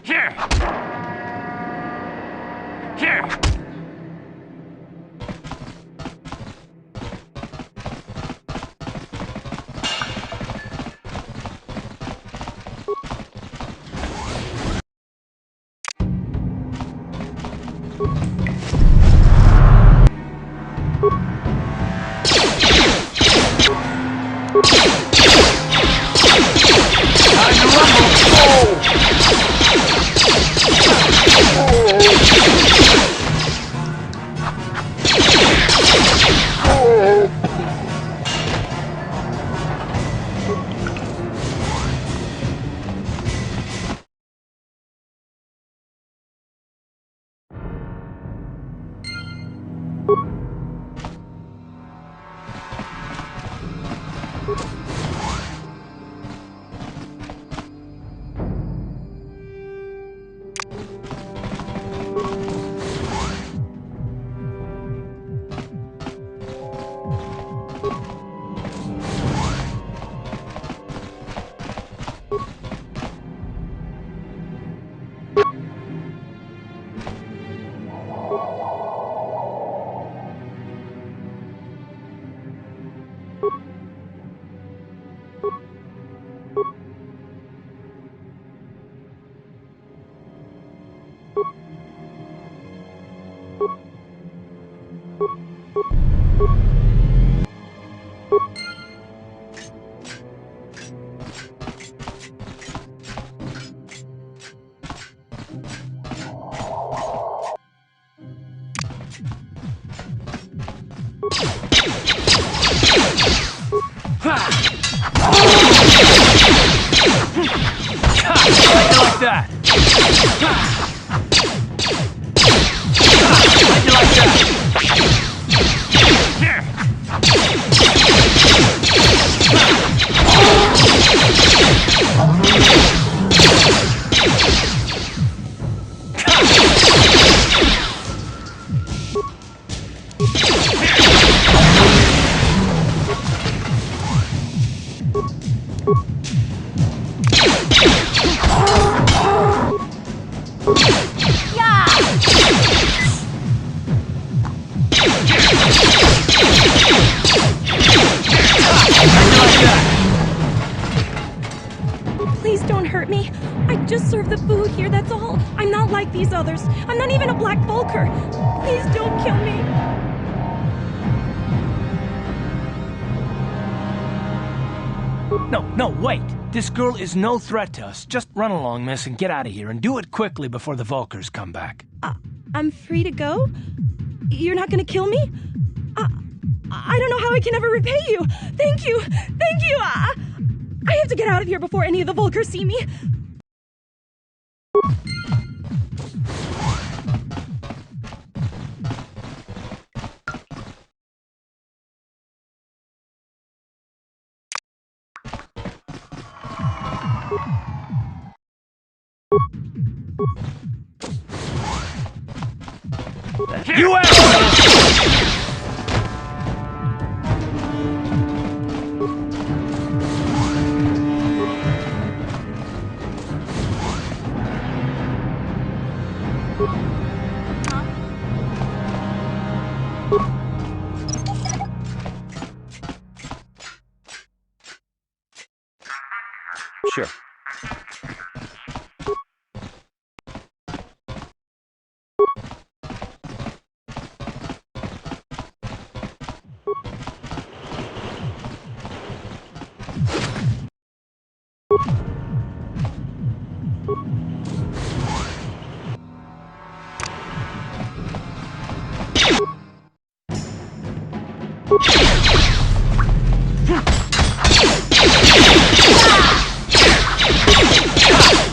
Here! Here! Like that. Please don't hurt me. I just serve the food here, that's all. I'm not like these others. I'm not even a black Vulcar. Please don't kill me. No, wait. This girl is no threat to us. Just run along, miss, and get out of here, and do it quickly before the Vulcars come back. I'm free to go? You're not gonna kill me? I don't know how I can ever repay you. Thank you. Thank you. I have to get out of here before any of the Vulcars see me. You Sure.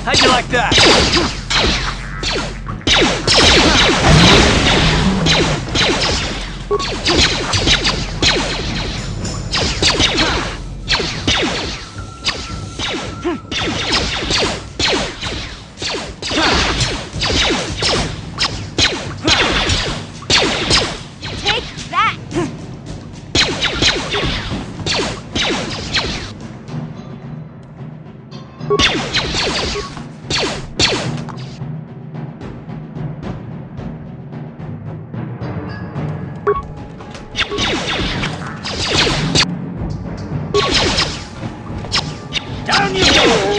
How'd you like that? Take that! Down you go!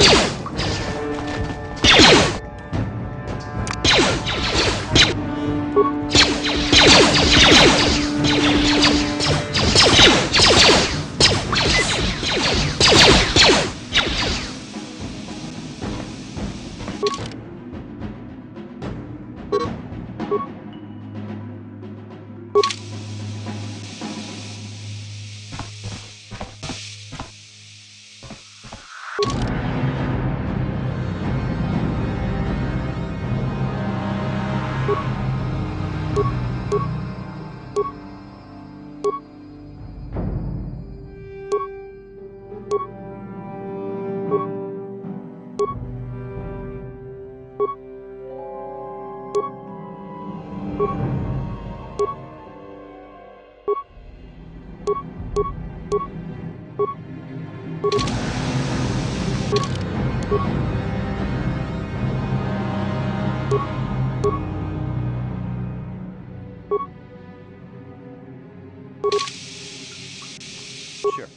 Sure.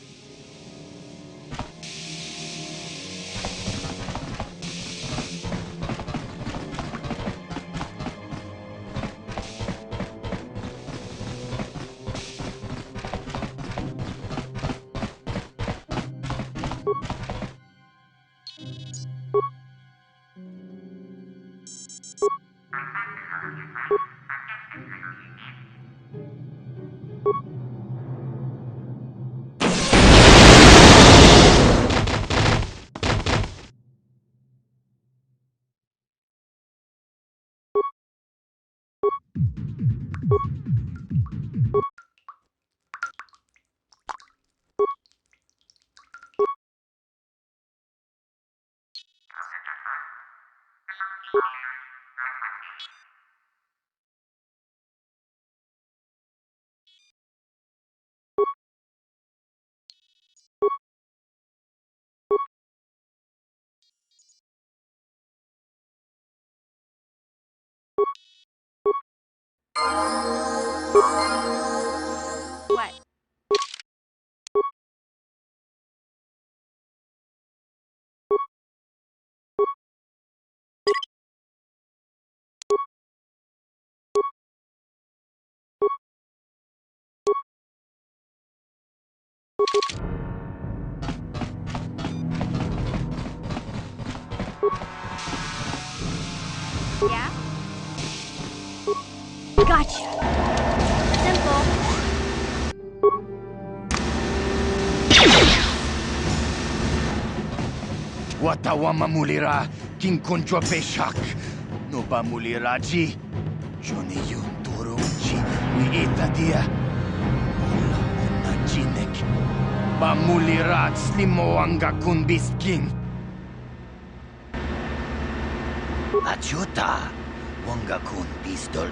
What? Yeah? Gotcha. Simple. Watawama mulira king konjo peshak. No ba muliraji. Johnny yun turunchi. We eta dia. Ola una jinek. Ba mulirat slimo anga kun bisking. Achuta. Wanga kun pistol.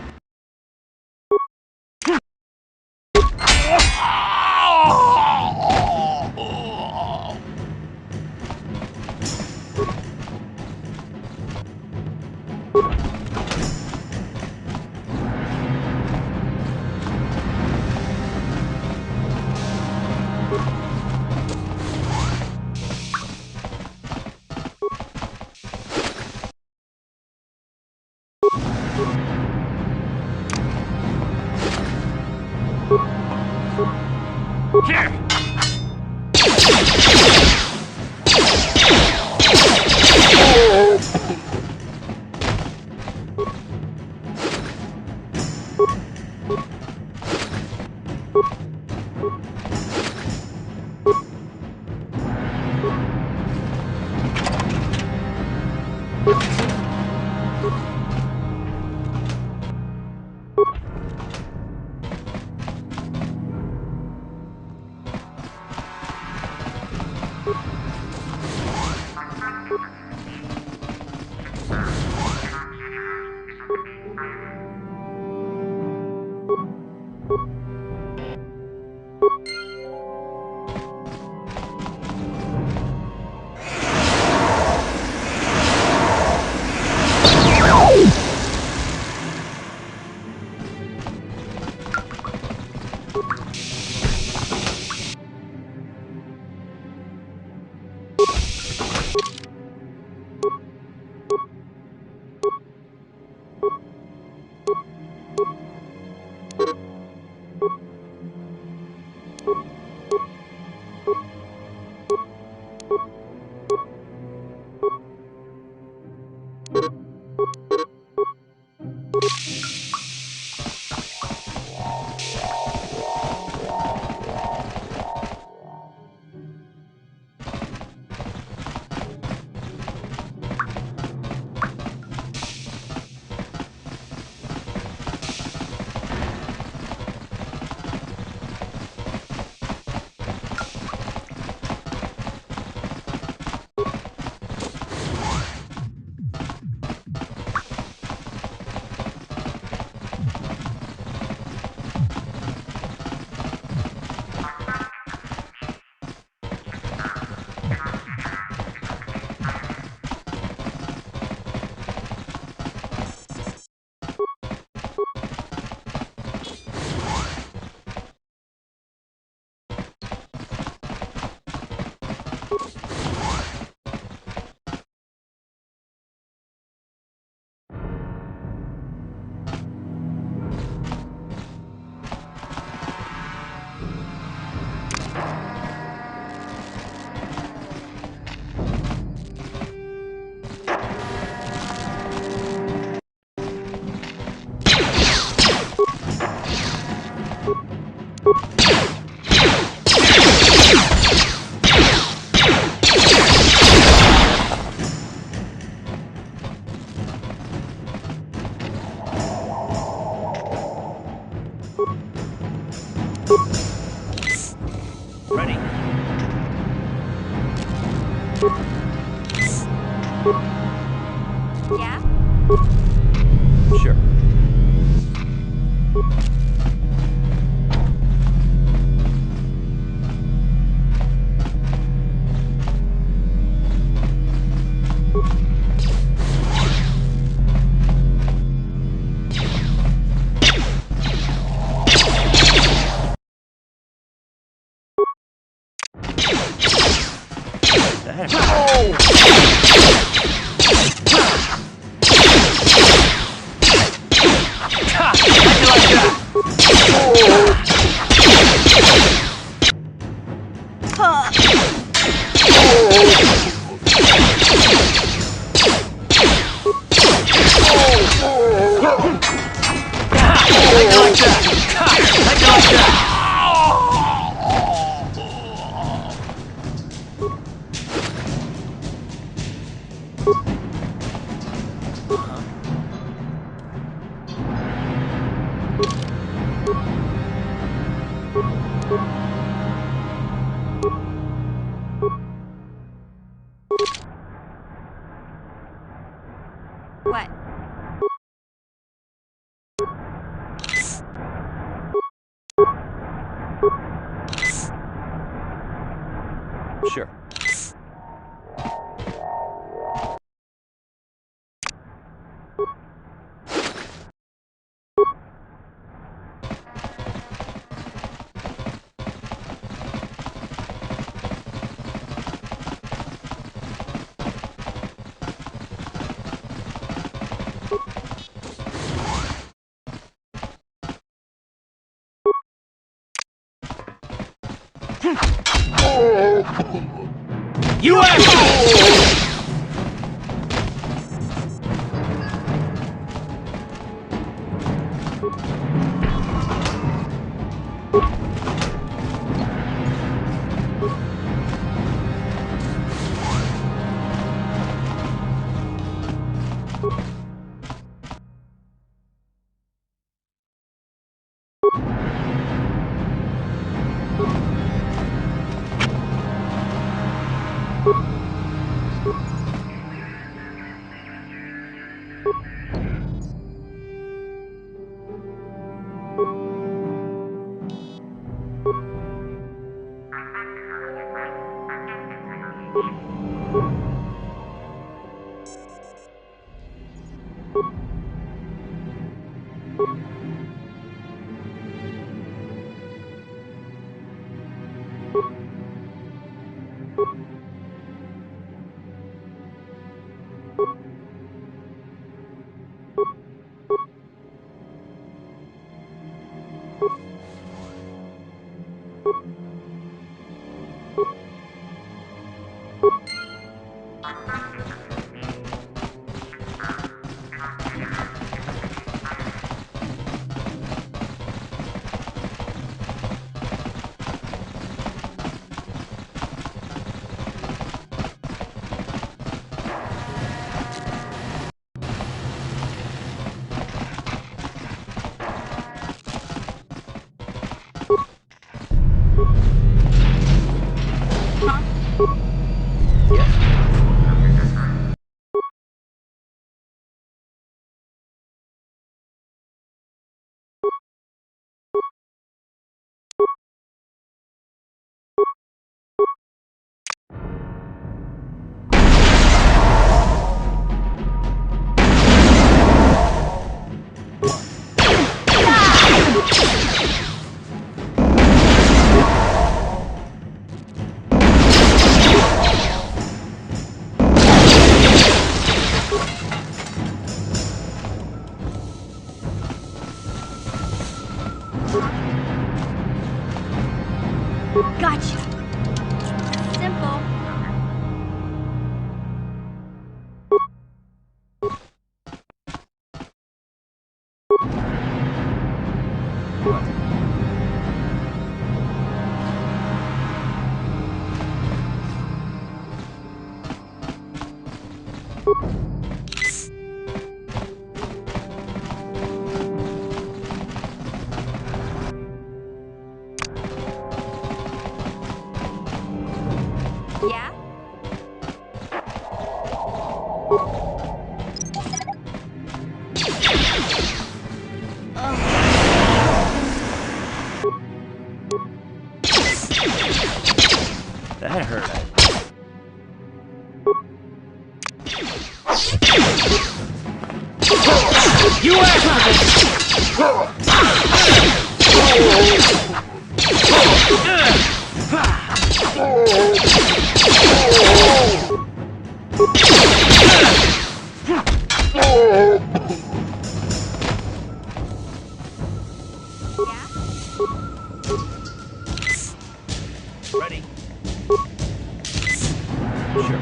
Ready? Yeah? Sure. The heck? Ha! How'd you like that? How'd you like that? How'd you like that? What? Sure. You asshole! Gotcha. Simple. Yeah? That hurt. You Yeah? ready? Sure.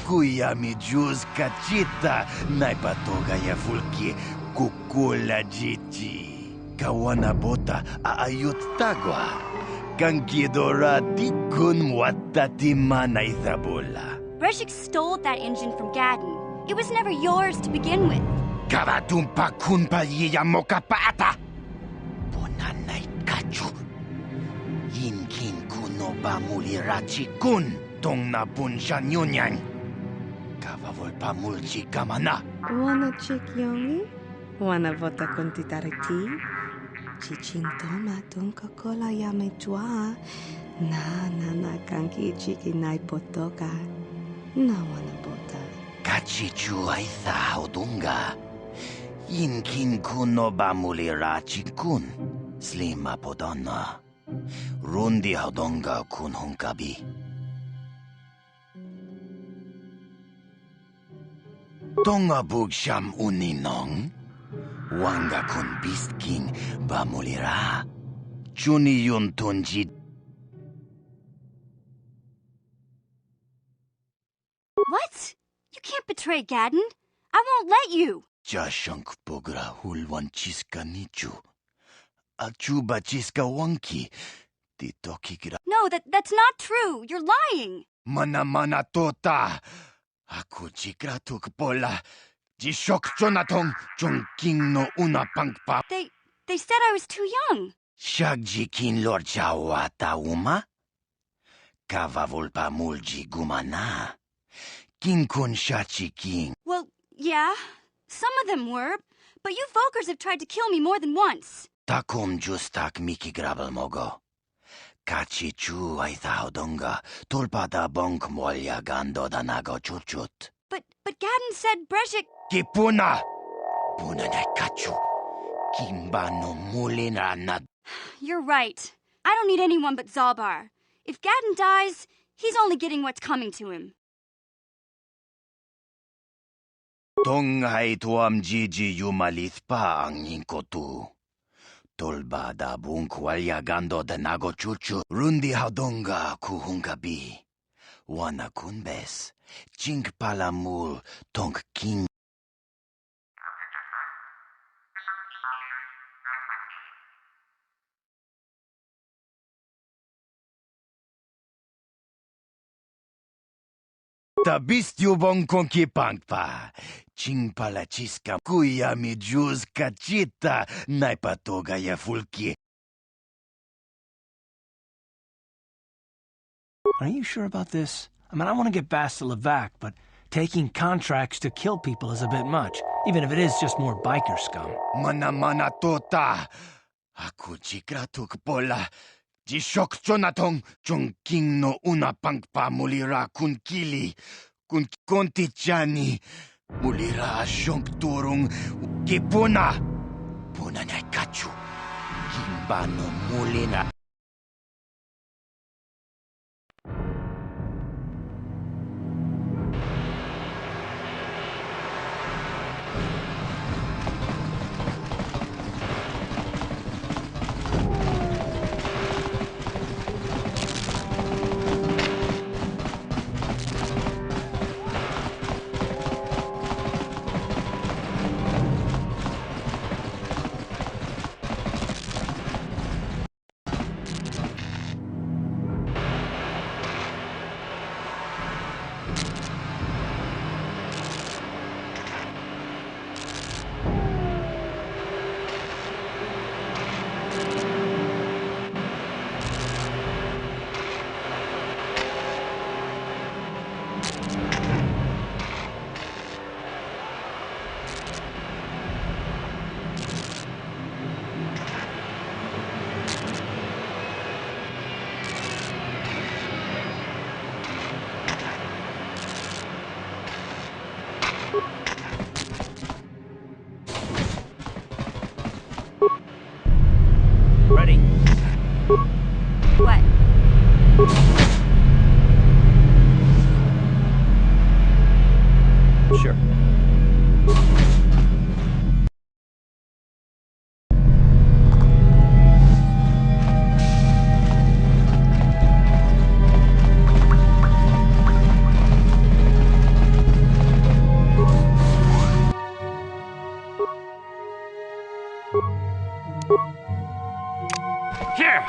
Kuya mi juz kachita, naipatoga ya fulki, kukula jiji. Kawana bota aayut tagwa. Kankidora tikun watati na ithabula. Breshik stole that engine from Gadden. It was never yours to begin with. Karatumpa kunpa yiya mokapata. Bonanay kachu. Yinkin kuno ba mulirachi kun. Tong na bunsha nyunyang. Kavavol pa mulchi kamana. Wanna chick yongi? Wanna vota con titariti? Chichintoma tunka kola yame chua. Na kanki chiki nai potoka. Na wanna bota. Kachichu aitha odunga. Yinkin kuno ba mulirachi kun. Slima podonna. Rundi hodonga kun hunkabi. Tonga bugsham uninong. Wanga kun Beast King ba mulira. Chuni yun tunji. What? You can't betray Gadden. I won't let you. Jashank bogra hulwan chiska nichu. Achuba chiska wanki. Titoki gira. No, that's not true. You're lying. Mana tota. Aku chikratuk pola. Jishok Jonathan King no una pangpa. They said I was too young. Shagjikin Lord Chawata uma? Kavavulpa mulji gumana. King kun shachi king. Well, yeah. Some of them were. but you Volkers have tried to kill me more than once. Takum justak Miki grabel mogo. Kachi chu ay thaudunga, tulpada bonk molya gando danago chuchut. But Gadden said Brezhik... Kipuna! Puna na kachu. Kimba no mulina na. You're right. I don't need anyone but Zalbar. If Gadden dies, he's only getting what's coming to him. Tonghay tuam Gigi yumalith pa ang ninkotu. Tolba da bunk walyagando da nago chuchu. Rundi haudonga kuhungabi. Wana kunbes. Chink palamul tong king. Tabist yubong konki pangpa. Ching palachiska kuya mi juz kachita naipatoga ya fulki. Are you sure about this? I mean, I want to get Bastilla back, but taking contracts to kill people is a bit much, even if it is just more biker scum. Mana tota. Aku chikratuk pola. Jishok chonatong chung king no una pangpa mulira kun kili. Kun konti chani. Mulira shonk turung kipuna. Puna na kachu. Kimba no mulina. Ready? What? Sure. Here!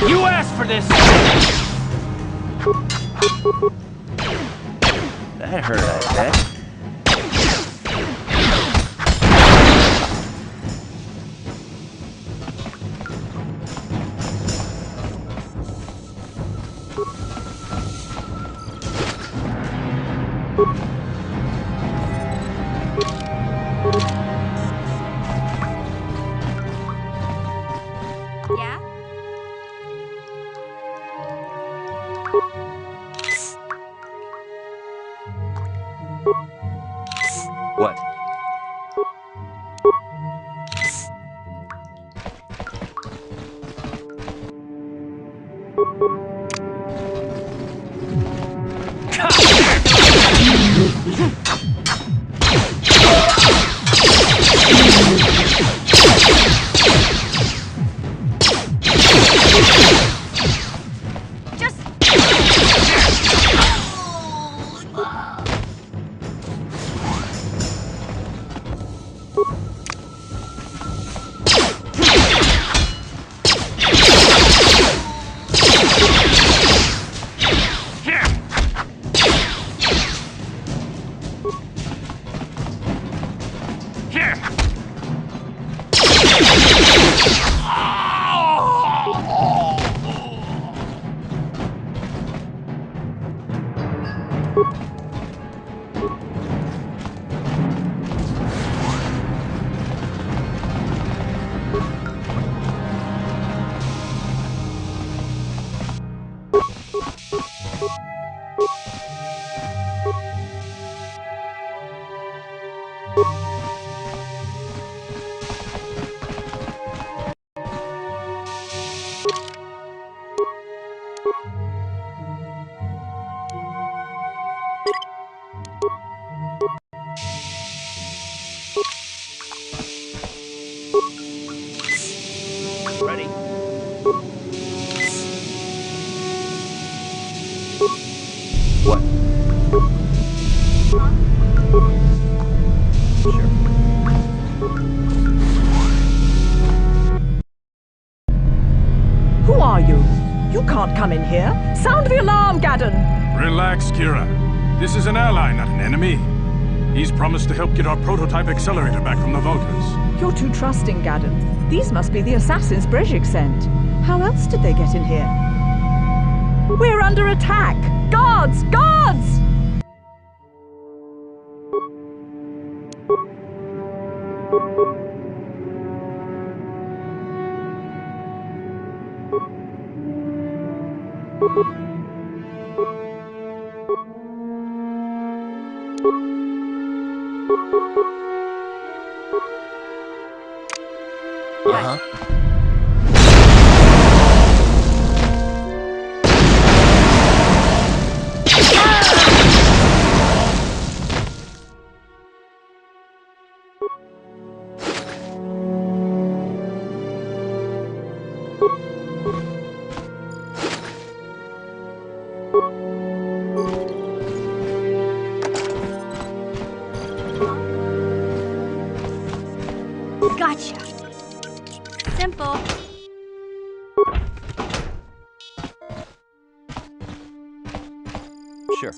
You asked for this! That hurt, I bet. Yeah? What? Just... Ready? What? Sure. Who are you? You can't come in here. Sound the alarm, Gaddon! Relax, Kira. This is an ally, not an enemy. He's promised to help get our prototype accelerator back from the Vulkars. You're too trusting, Gaddon. These must be the assassins Brejik sent. How else did they get in here? We're under attack! Guards! Guards! Uh-huh. Gotcha. Simple. Sure.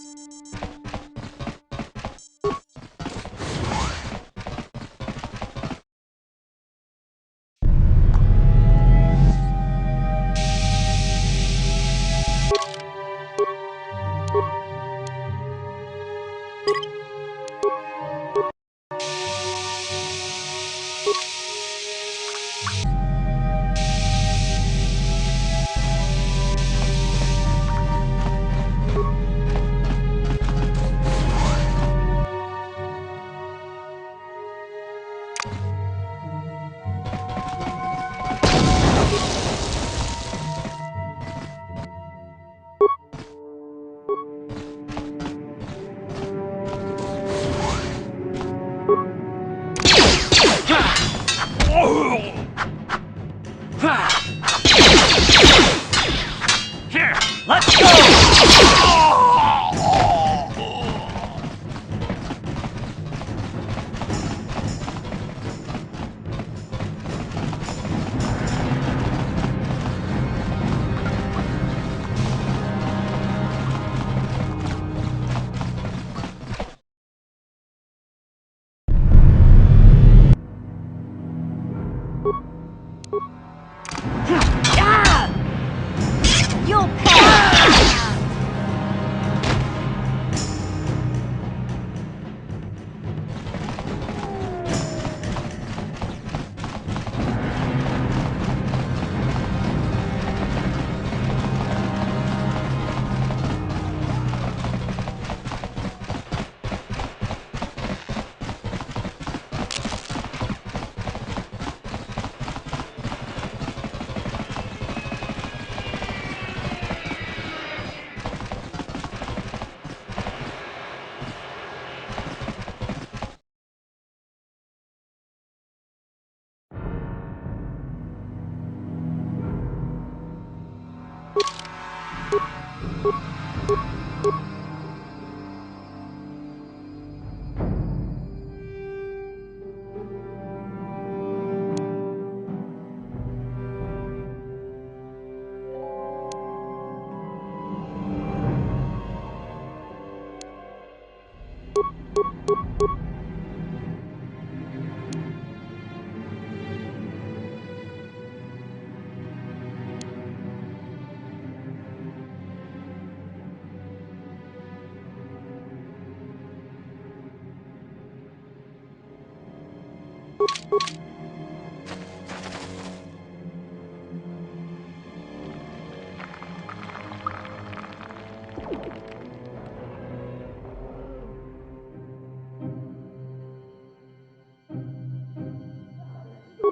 Here, let's go!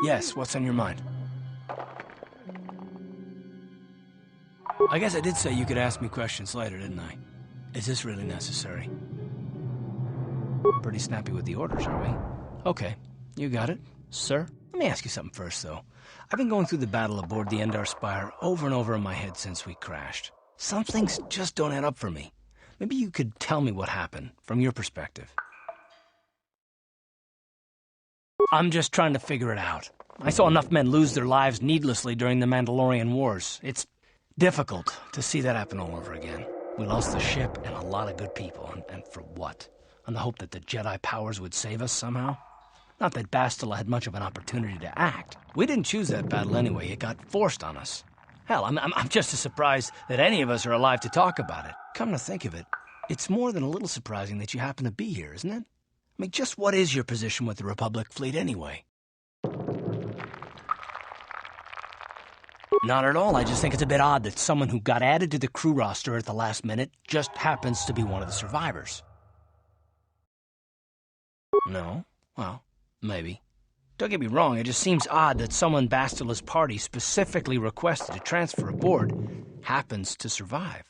Yes, what's on your mind? I guess I did say you could ask me questions later, didn't I? Is this really necessary? Pretty snappy with the orders, are we? Okay, you got it. Sir, let me ask you something first, though. I've been going through the battle aboard the Endar Spire over and over in my head since we crashed. Some things just don't add up for me. Maybe you could tell me what happened, from your perspective. I'm just trying to figure it out. I saw enough men lose their lives needlessly during the Mandalorian Wars. It's difficult to see that happen all over again. We lost the ship and a lot of good people, and for what? On the hope that the Jedi powers would save us somehow? Not that Bastilla had much of an opportunity to act. We didn't choose that battle anyway. It got forced on us. Hell, I'm just as surprised that any of us are alive to talk about it. Come to think of it, it's more than a little surprising that you happen to be here, isn't it? I mean, just what is your position with the Republic fleet anyway? Not at all. I just think it's a bit odd that someone who got added to the crew roster at the last minute just happens to be one of the survivors. No? Well, maybe. Don't get me wrong, it just seems odd that someone Bastilla's party specifically requested to transfer aboard happens to survive.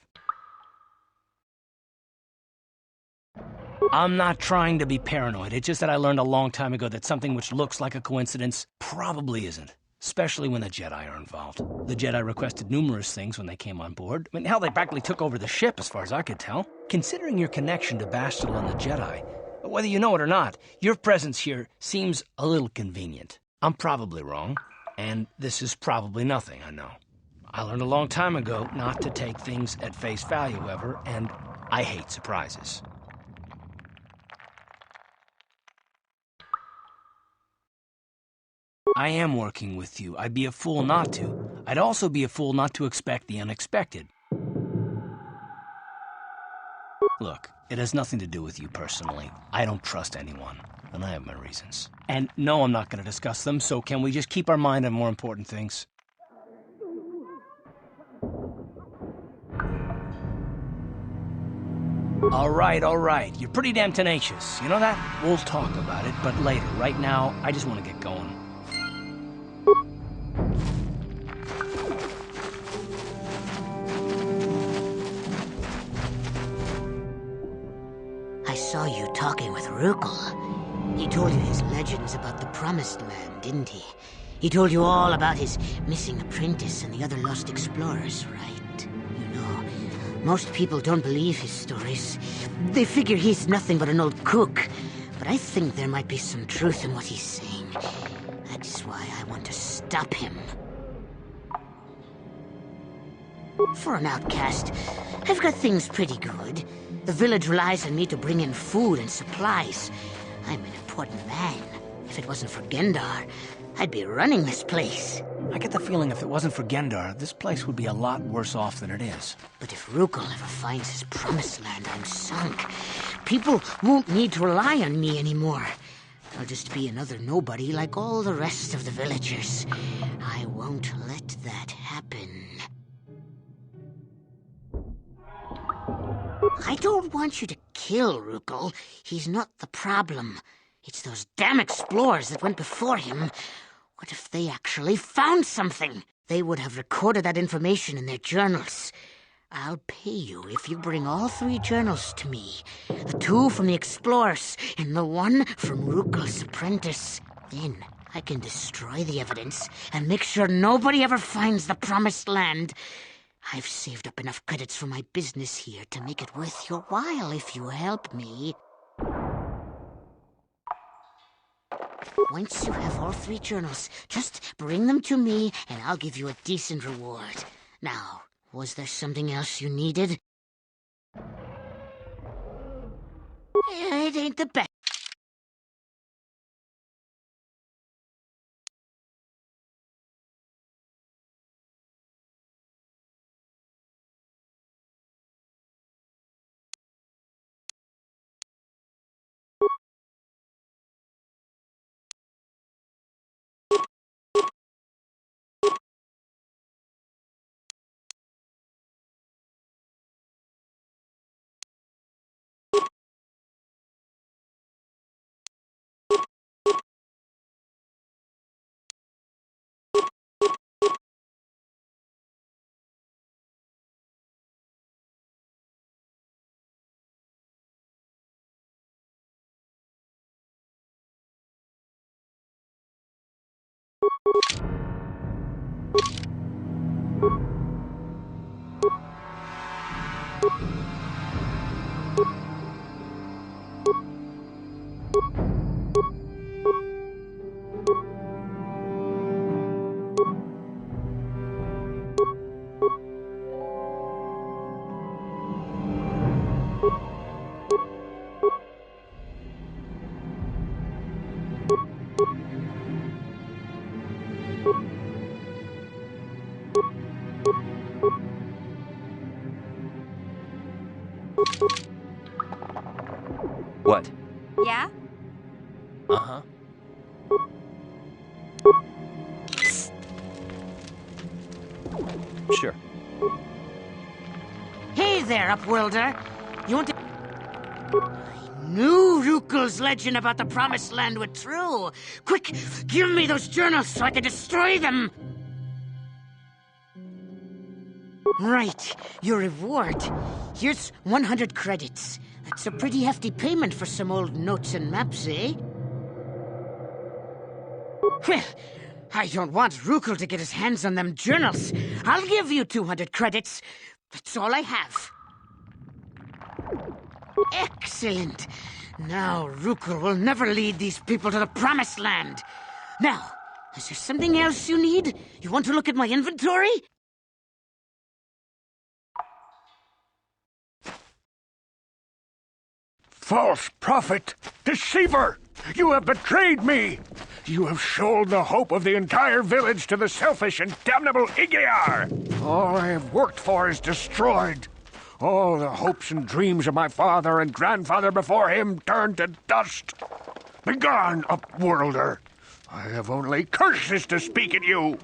I'm not trying to be paranoid. It's just that I learned a long time ago that something which looks like a coincidence probably isn't. Especially when the Jedi are involved. The Jedi requested numerous things when they came on board. I mean, hell, they practically took over the ship, as far as I could tell. Considering your connection to Bastilla and the Jedi, whether you know it or not, your presence here seems a little convenient. I'm probably wrong, and this is probably nothing, I know. I learned a long time ago not to take things at face value, ever, and I hate surprises. I am working with you. I'd be a fool not to. I'd also be a fool not to expect the unexpected. Look, it has nothing to do with you personally. I don't trust anyone, and I have my reasons. And no, I'm not going to discuss them, so can we just keep our mind on more important things? All right. You're pretty damn tenacious. You know that? We'll talk about it, but later. Right now, I just want to get going. I saw you talking with Rukel. He told you his legends about the Promised Land, didn't he? He told you all about his missing apprentice and the other lost explorers, right? You know, most people don't believe his stories. They figure he's nothing but an old cook. But I think there might be some truth in what he's saying. That's why I want to stop him. For an outcast, I've got things pretty good. The village relies on me to bring in food and supplies. I'm an important man. If it wasn't for Gendar, I'd be running this place. I get the feeling if it wasn't for Gendar, this place would be a lot worse off than it is. But if Rukel ever finds his Promised Land, I'm sunk. People won't need to rely on me anymore. I'll just be another nobody like all the rest of the villagers. I won't let that happen. I don't want you to kill Rukel. He's not the problem. It's those damn explorers that went before him. What if they actually found something? They would have recorded that information in their journals. I'll pay you if you bring all 3 journals to me. The 2 from the explorers and the 1 from Rukel's apprentice. Then I can destroy the evidence and make sure nobody ever finds the Promised Land. I've saved up enough credits for my business here to make it worth your while if you help me. Once you have all 3 journals, just bring them to me and I'll give you a decent reward. Now, was there something else you needed? It ain't the best. What? Yeah? Uh-huh. Sure. Hey there, Upworlder. You want to... I knew Rukul's legend about the Promised Land was true. Quick, give me those journals so I can destroy them. Right, your reward. Here's 100 credits. That's a pretty hefty payment for some old notes and maps, eh? Well, I don't want Rukul to get his hands on them journals. I'll give you 200 credits. That's all I have. Excellent. Now Rukul will never lead these people to the Promised Land. Now, is there something else you need? You want to look at my inventory? False prophet! Deceiver! You have betrayed me! You have sold the hope of the entire village to the selfish and damnable Igear! All I have worked for is destroyed. All the hopes and dreams of my father and grandfather before him turned to dust. Begone, Upworlder! I have only curses to speak at you!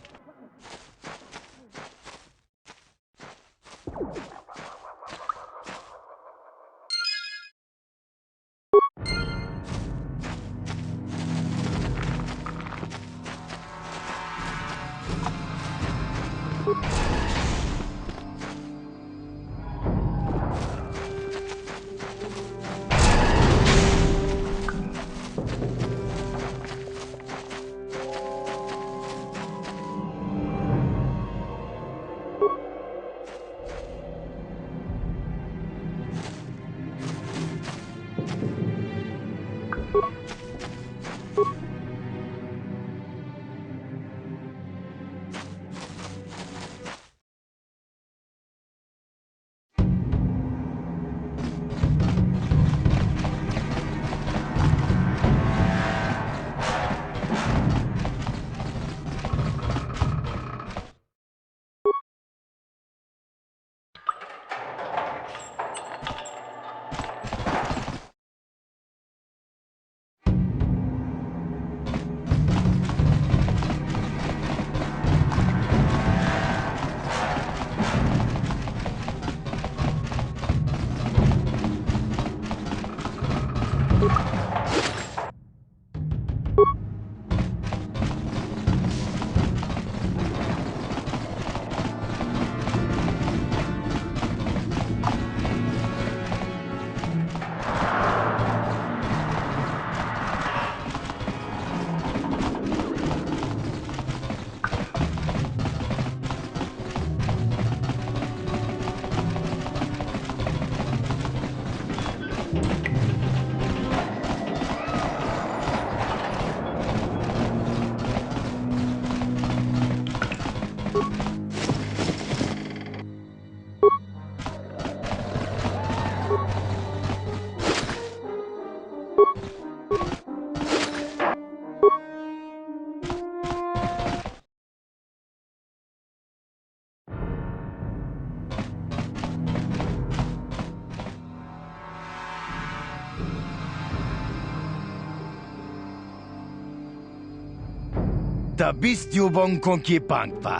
Ita bistyo bong konki pangpa.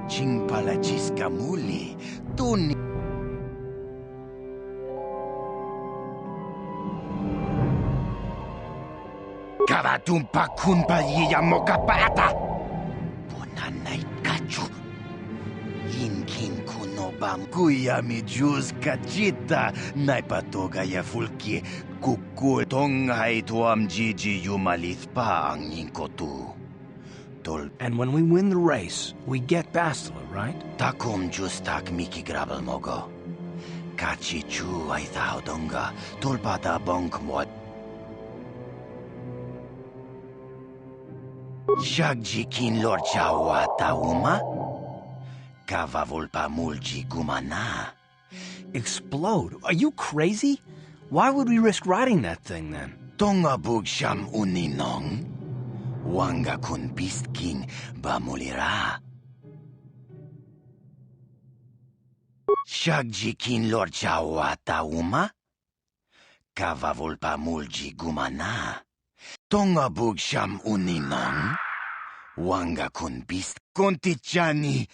Ching palachis kamuli. Tuni. Kavatumpa kunpa yiya mokapata. Bonanay kachu. Yinkin kunobam kuya mi juz kachita. Naipatoga ya fulki. Kukul tonghai tuam jiji yumalith pa ang yinkotu. And when we win the race, we get Bastilla, right? Takum justak miki grabel mogo. Kachi chu ay thaudonga. Tulpata bonk mo. Shagji kin lord chawa tauma? Kava volpa mulji gumana. Explode? Are you crazy? Why would we risk riding that thing then? Tonga bug sham uninong. Wanga kun beast king bamulira. Shagji kin lord chawa tauma? Kava volpa mulji gumana. Tonga bug sham uninong. Wanga kun beast kontichani.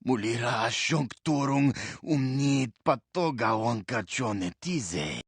Mulira shonk turung umnit patoga wanka chonetize.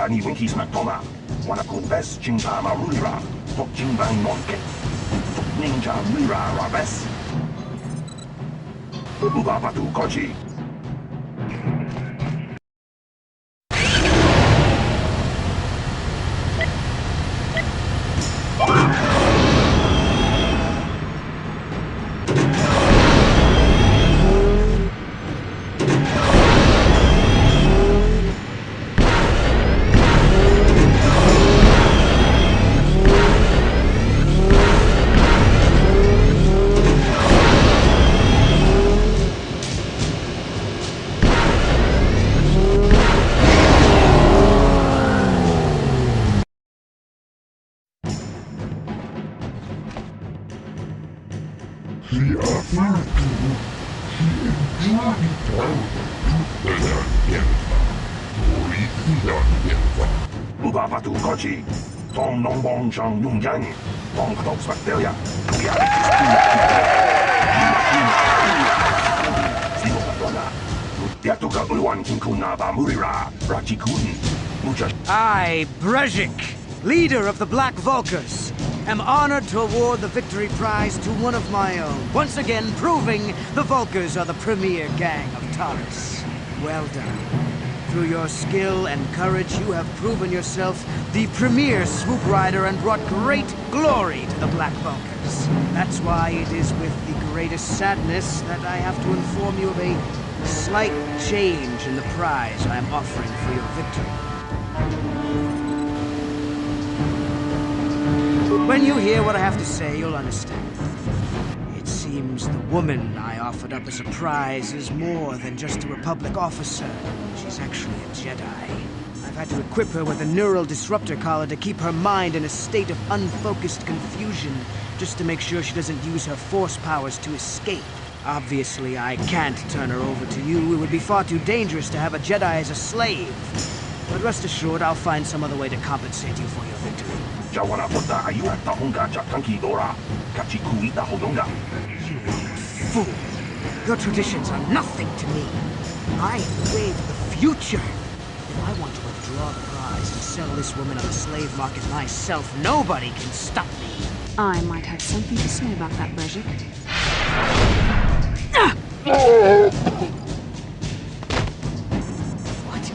Ni Winkies Mactoma, Wanakun Bess, Jingpa Marura, Tok Jingbang Monket, Tok Ninja Mira Rabes, Ubabatu Koji. Ubabatu Kochi, Tom Nombong Chang Yung Yang, Bong Kadox Bacteria, Yatuka Ulwan Kinkuna Bamurira, Rachikun, Mucha. I, Brezhik, leader of the Black Vulkars, am honored to award the victory prize to one of my own, once again proving the Vulkars are the premier gang of Taurus. Well done. Through your skill and courage, you have proven yourself the premier swoop rider and brought great glory to the Black Vulkars. That's why it is with the greatest sadness that I have to inform you of a slight change in the prize I am offering for your victory. When you hear what I have to say, you'll understand. It seems the woman I offered up as a prize is more than just a Republic officer. She's actually a Jedi. I've had to equip her with a neural disruptor collar to keep her mind in a state of unfocused confusion, just to make sure she doesn't use her force powers to escape. Obviously, I can't turn her over to you. It would be far too dangerous to have a Jedi as a slave. But rest assured, I'll find some other way to compensate you for your victory. Jawana Pota Ayuat Tahunga Jatanki Dora, Kachikuita Hodonga. You old fool! Your traditions are nothing to me. I am the wave of the future. If I want to withdraw the prize and sell this woman on the slave market myself, nobody can stop me. I might have something to say about that, Brezhik. What?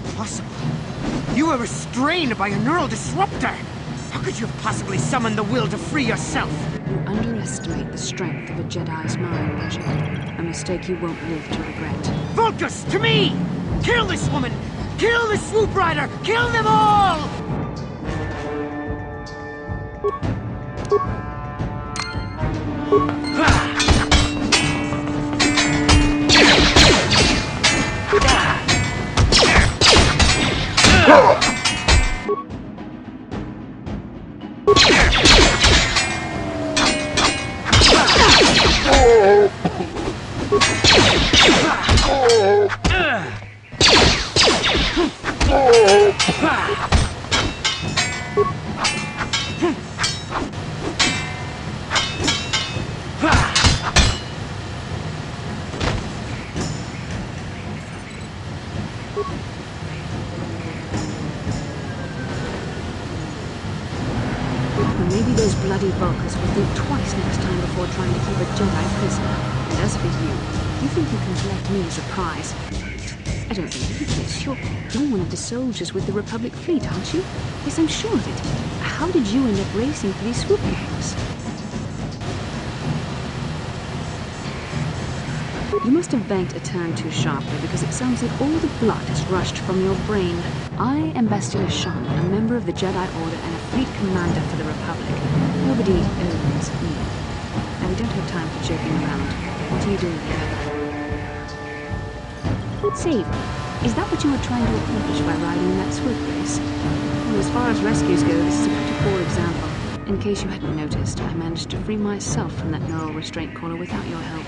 Impossible. You were restrained by a neural disruptor. How could you have possibly summoned the will to free yourself? You underestimate the strength of a Jedi's mind, Brezhik. A mistake you won't live to regret. Vulkars, to me! Kill this woman! Kill the swoop rider! Kill them all! Maybe those bloody Vulkars will think twice next time before trying to keep a Jedi prisoner. And as for you think you can collect me as a prize? I don't believe this. You're one of the soldiers with the Republic fleet, aren't you? Yes, I'm sure of it. How did you end up racing for these swoop gangs? You must have banked a turn too sharply, because it sounds like all the blood has rushed from your brain. I am Bastilla, a member of the Jedi Order and a fleet commander for the Republic. Nobody owns me. And we don't have time for joking around. What are you doing here? Save me. Is that what you were trying to accomplish by riding in that swoop race? Well, as far as rescues go, this is a pretty poor example. In case you hadn't noticed, I managed to free myself from that neural restraint collar without your help.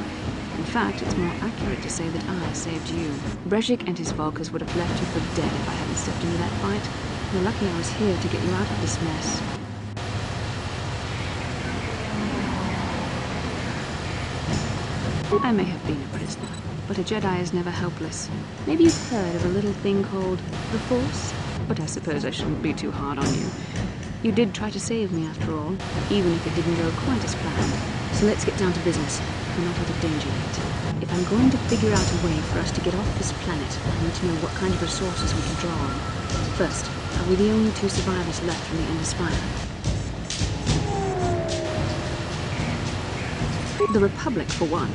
In fact, it's more accurate to say that I saved you. Brezhik and his Vulkars would have left you for dead if I hadn't stepped into that fight. You're lucky I was here to get you out of this mess. I may have been a prisoner, but a Jedi is never helpless. Maybe you've heard of a little thing called the Force? But I suppose I shouldn't be too hard on you. You did try to save me after all, even if it didn't go quite as planned. So let's get down to business. We're not out of danger yet. If I'm going to figure out a way for us to get off this planet, I need to know what kind of resources we can draw on. First, are we the only two survivors left from the Ender Spire? The Republic, for one.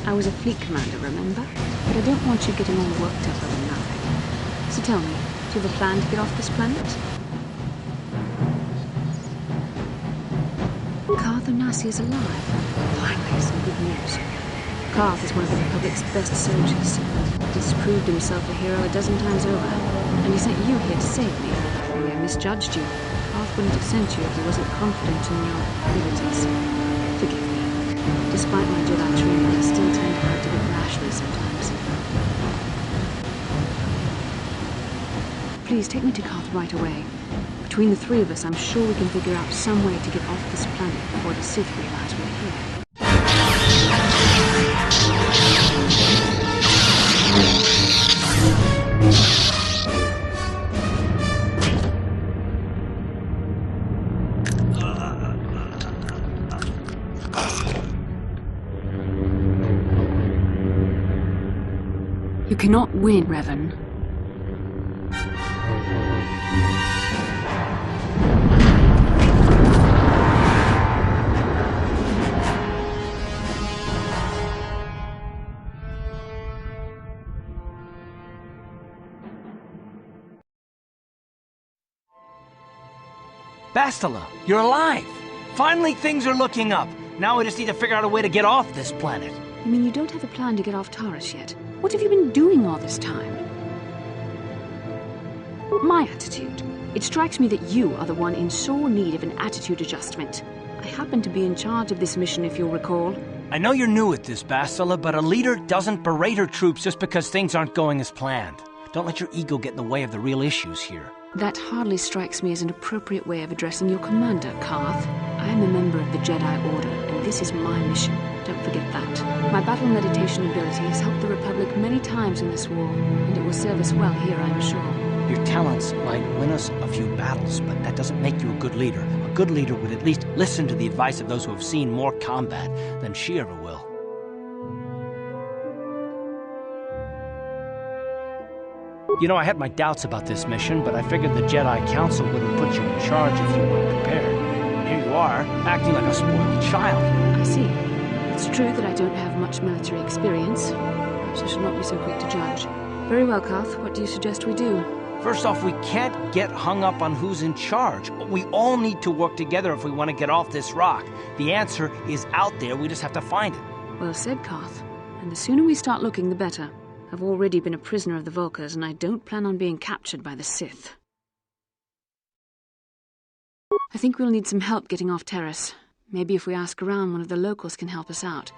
I was a fleet commander, remember? But I don't want you getting all worked up over nothing. So tell me, do you have a plan to get off this planet? Nasi is alive. Finally, some good news. Karth is one of the Republic's best soldiers. He's proved himself a hero a dozen times over, and he sent you here to save me. Maybe I misjudged you. Karth wouldn't have sent you if he wasn't confident in your abilities. Forgive me. Despite my Jedi training, I still tend to act a bit rashly sometimes. please take me to Karth right away. Between the three of us, I'm sure we can figure out some way to get off this planet before the Sith realize we're here. You cannot win, Revan. Bastilla, you're alive! Finally, things are looking up. Now we just need to figure out a way to get off this planet. You mean you don't have a plan to get off Taurus yet? What have you been doing all this time? My attitude. It strikes me that you are the one in sore need of an attitude adjustment. I happen to be in charge of this mission, if you'll recall. I know you're new at this, Bastilla, but a leader doesn't berate her troops just because things aren't going as planned. Don't let your ego get in the way of the real issues here. That hardly strikes me as an appropriate way of addressing your commander, Karth. I am a member of the Jedi Order, and this is my mission. Don't forget that. My battle meditation ability has helped the Republic many times in this war, and it will serve us well here, I'm sure. Your talents might win us a few battles, but that doesn't make you a good leader. A good leader would at least listen to the advice of those who have seen more combat than she ever will. You know, I had my doubts about this mission, but I figured the Jedi Council wouldn't put you in charge if you weren't prepared. And here you are, acting like a spoiled child. I see. It's true that I don't have much military experience. Perhaps I should not be so quick to judge. Very well, Karth. What do you suggest we do? First off, we can't get hung up on who's in charge. We all need to work together if we want to get off this rock. The answer is out there, we just have to find it. Well said, Karth. And the sooner we start looking, the better. I've already been a prisoner of the Vulkars, and I don't plan on being captured by the Sith. I think we'll need some help getting off Terrace. Maybe if we ask around, one of the locals can help us out.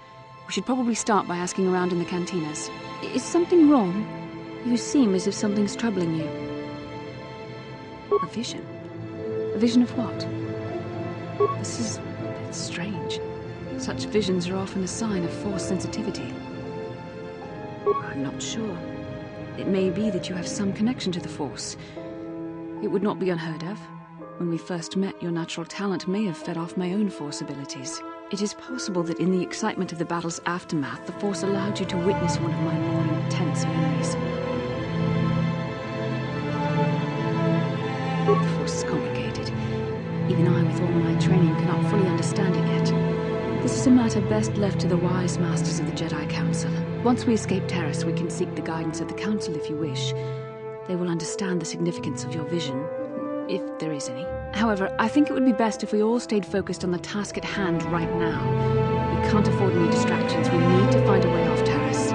We should probably start by asking around in the cantinas. Is something wrong? You seem as if something's troubling you. A vision? A vision of what? This is a bit strange. Such visions are often a sign of Force sensitivity. I'm not sure. It may be that you have some connection to the Force. It would not be unheard of. When we first met, your natural talent may have fed off my own Force abilities. It is possible that in the excitement of the battle's aftermath, the Force allowed you to witness one of my more intense memories. The Force is complicated. Even I, with all my training, cannot fully understand it yet. This is a matter best left to the wise masters of the Jedi Council. Once we escape Terrace, we can seek the guidance of the Council if you wish. They will understand the significance of your vision, if there is any. However, I think it would be best if we all stayed focused on the task at hand right now. We can't afford any distractions. We need to find a way off Terrace.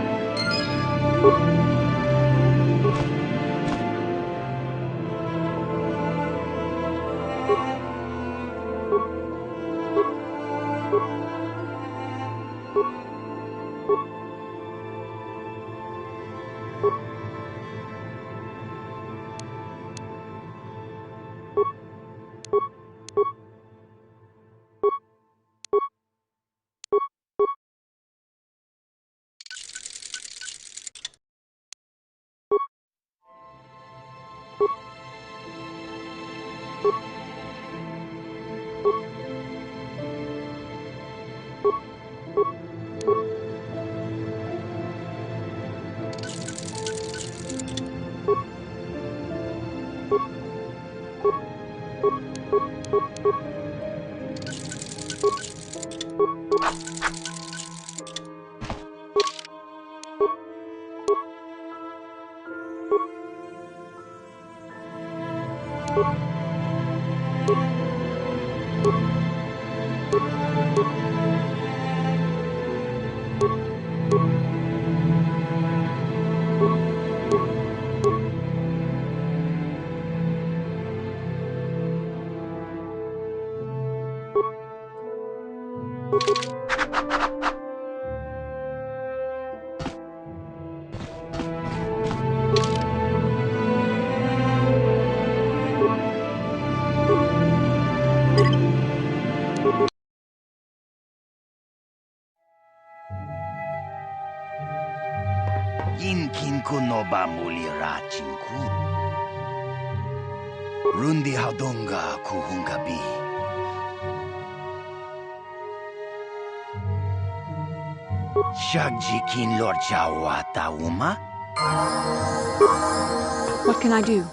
kunoba mulira chinku. Rundi hadonga kuhungabi. Shagjikin Lord Jawa Tauma? What can I do?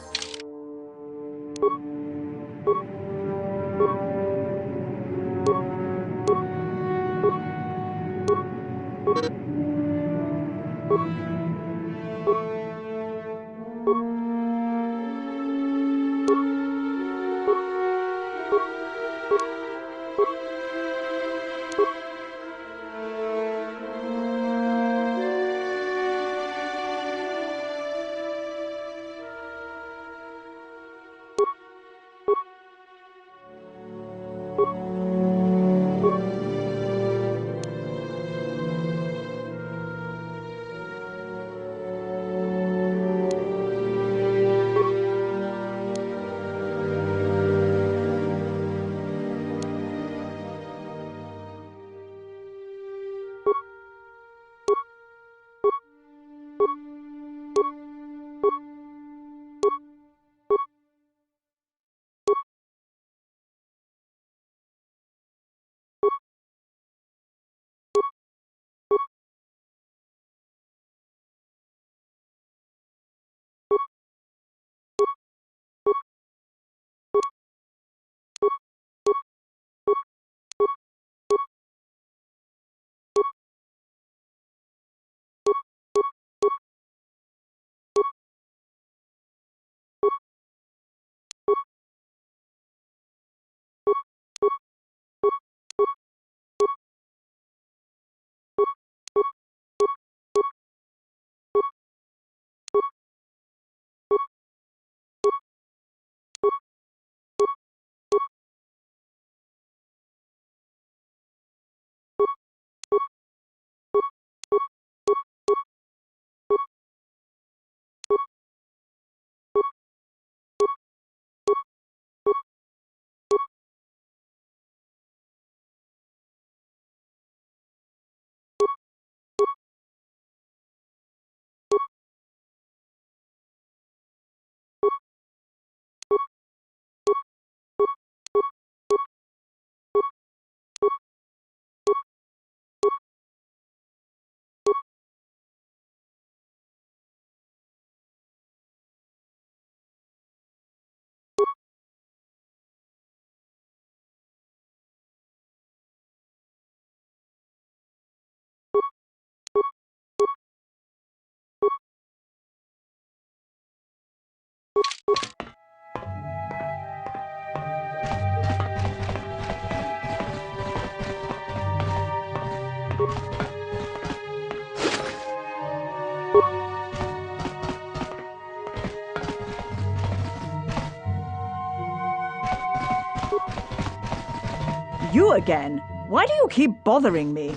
You again? Why do you keep bothering me?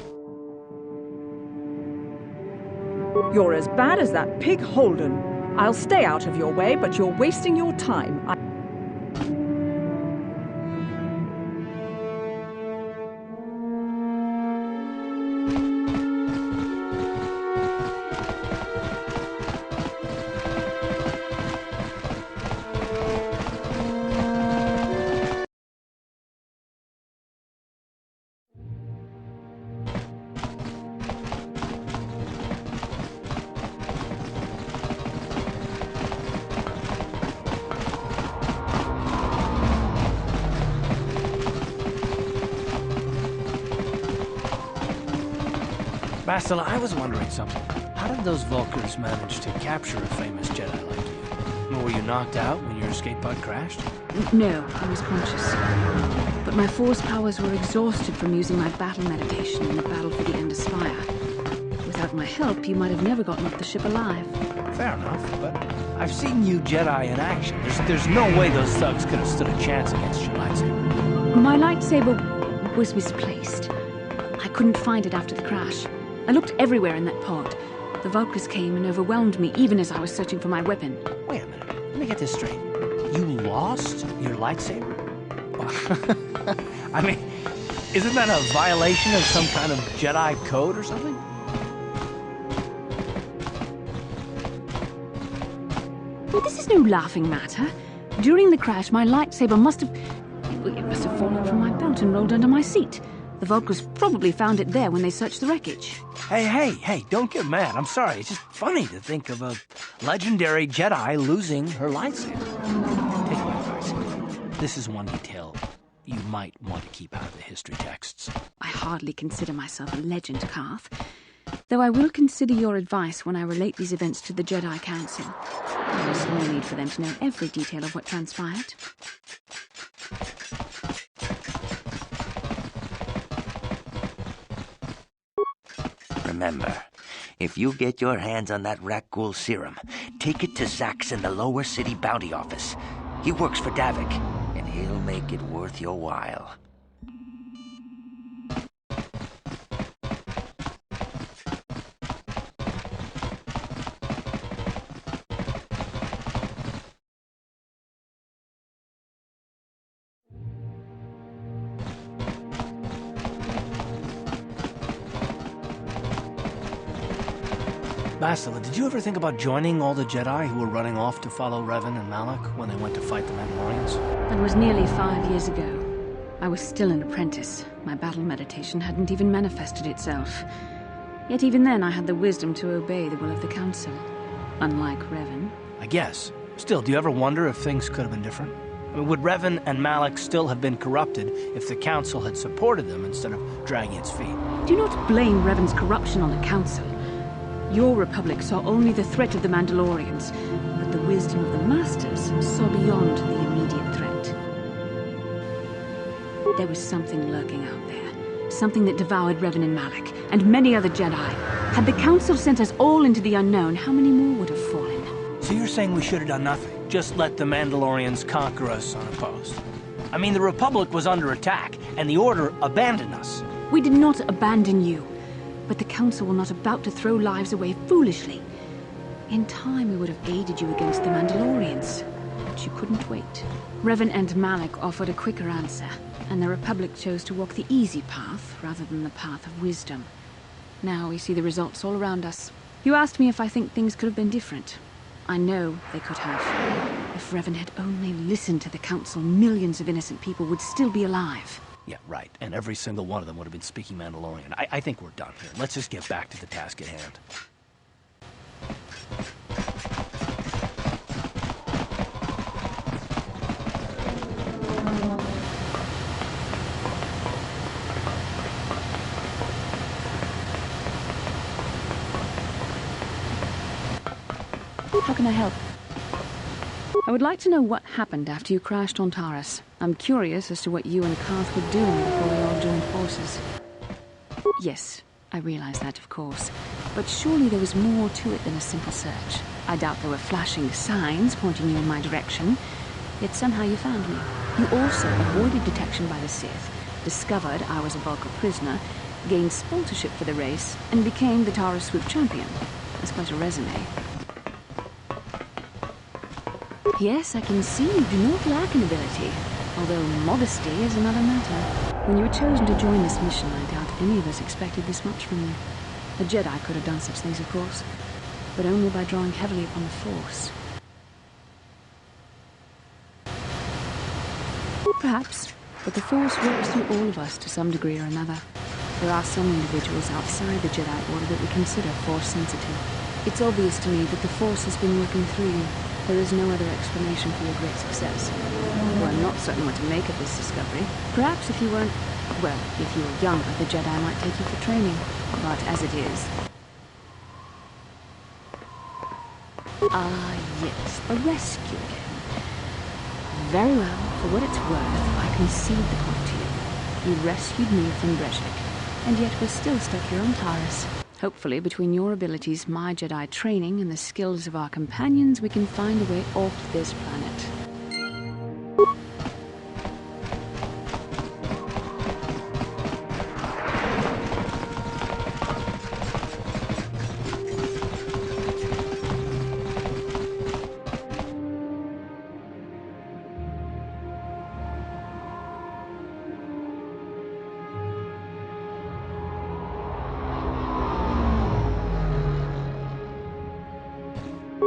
You're as bad as that pig Holden. I'll stay out of your way, but you're wasting your time. Bastilla, I was wondering something. How did those Vulkars manage to capture a famous Jedi like you? Were you knocked out when your escape pod crashed? No, I was conscious. But my force powers were exhausted from using my battle meditation in the battle for the Ender Spire. Without my help, you might have never gotten off the ship alive. Fair enough, but I've seen you Jedi in action. There's no way those thugs could have stood a chance against your lightsaber. My lightsaber was misplaced. I couldn't find it after the crash. I looked everywhere in that pod. The Vulkars came and overwhelmed me even as I was searching for my weapon. Wait a minute. Let me get this straight. You lost your lightsaber? I mean, isn't that a violation of some kind of Jedi code or something? This is no laughing matter. During the crash, my lightsaber must have fallen from my belt and rolled under my seat. The Vulkars probably found it there when they searched the wreckage. Hey, don't get mad. I'm sorry. It's just funny to think of a legendary Jedi losing her lightsaber. Take my advice. This is one detail you might want to keep out of the history texts. I hardly consider myself a legend, Carth. Though I will consider your advice when I relate these events to the Jedi Council. There is no need for them to know every detail of what transpired. Remember, if you get your hands on that Rakghoul serum, take it to Zax in the Lower City Bounty Office. He works for Davik, and he'll make it worth your while. Bastilla, did you ever think about joining all the Jedi who were running off to follow Revan and Malak when they went to fight the Mandalorians? That was nearly 5 years ago. I was still an apprentice. My battle meditation hadn't even manifested itself. Yet even then I had the wisdom to obey the will of the Council. Unlike Revan. I guess. Still, do you ever wonder if things could have been different? I mean, would Revan and Malak still have been corrupted if the Council had supported them instead of dragging its feet? Do not blame Revan's corruption on the Council. Your Republic saw only the threat of the Mandalorians, but the wisdom of the Masters saw beyond the immediate threat. There was something lurking out there, something that devoured Revan and Malak, and many other Jedi. Had the Council sent us all into the unknown, how many more would have fallen? So you're saying we should have done nothing? Just let the Mandalorians conquer us unopposed? I mean, the Republic was under attack, and the Order abandoned us. We did not abandon you. But the Council were not about to throw lives away foolishly. In time, we would have aided you against the Mandalorians. But you couldn't wait. Revan and Malak offered a quicker answer, and the Republic chose to walk the easy path rather than the path of wisdom. Now we see the results all around us. You asked me if I think things could have been different. I know they could have. If Revan had only listened to the Council, millions of innocent people would still be alive. Yeah, right. And every single one of them would have been speaking Mandalorian. I think we're done here. Let's just get back to the task at hand. How can I help? I would like to know what happened after you crashed on Taris. I'm curious as to what you and Carth were doing before we all joined forces. Yes, I realize that, of course. But surely there was more to it than a simple search. I doubt there were flashing signs pointing you in my direction. Yet somehow you found me. You also avoided detection by the Sith, discovered I was a Vulcan prisoner, gained sponsorship for the race, and became the Taris Swoop champion. That's quite a resume. Yes, I can see you do not lack an ability, although modesty is another matter. When you were chosen to join this mission, I doubt any of us expected this much from you. A Jedi could have done such things, of course, but only by drawing heavily upon the Force. Perhaps, but the Force works through all of us to some degree or another. There are some individuals outside the Jedi Order that we consider Force-sensitive. It's obvious to me that the Force has been working through you. There is no other explanation for your great success. Well, I'm not certain what to make of this discovery. Perhaps if you weren't... Well, if you were younger, the Jedi might take you for training. But as it is... Ah, yes, a rescue again. Very well, for what it's worth, I concede the point to you. You rescued me from Breshik, and yet we're still stuck here on Taris. Hopefully, between your abilities, my Jedi training, and the skills of our companions, we can find a way off this planet.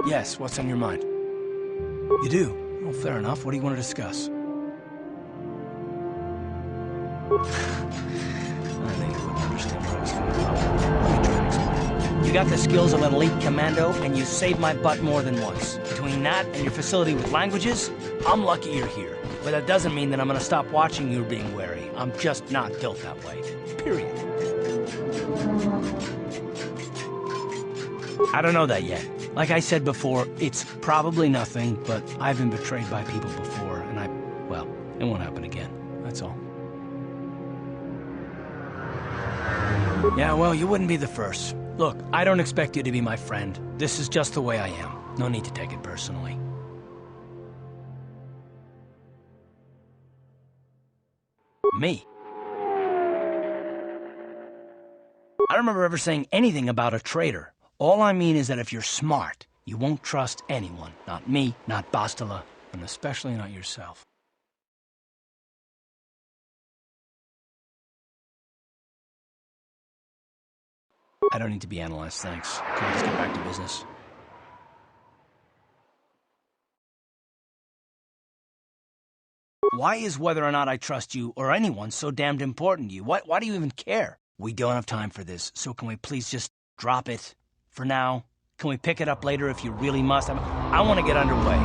Yes, what's on your mind? You do? Well, fair enough. What do you want to discuss? I think you wouldn't understand where I was coming from. Let me try and explain. You got the skills of an elite commando, and you saved my butt more than once. Between that and your facility with languages, I'm lucky you're here. But that doesn't mean that I'm gonna stop watching you being wary. I'm just not built that way. Period. I don't know that yet. Like I said before, it's probably nothing, but I've been betrayed by people before, and well, it won't happen again. That's all. Yeah, well, you wouldn't be the first. Look, I don't expect you to be my friend. This is just the way I am. No need to take it personally. Me? I don't remember ever saying anything about a traitor. All I mean is that if you're smart, you won't trust anyone. Not me, not Bastilla, and especially not yourself. I don't need to be analyzed, thanks. Can we just get back to business? Why is whether or not I trust you or anyone so damned important to you? Why do you even care? We don't have time for this, so can we please just drop it for now? Can we pick it up later if you really must? I want to get underway.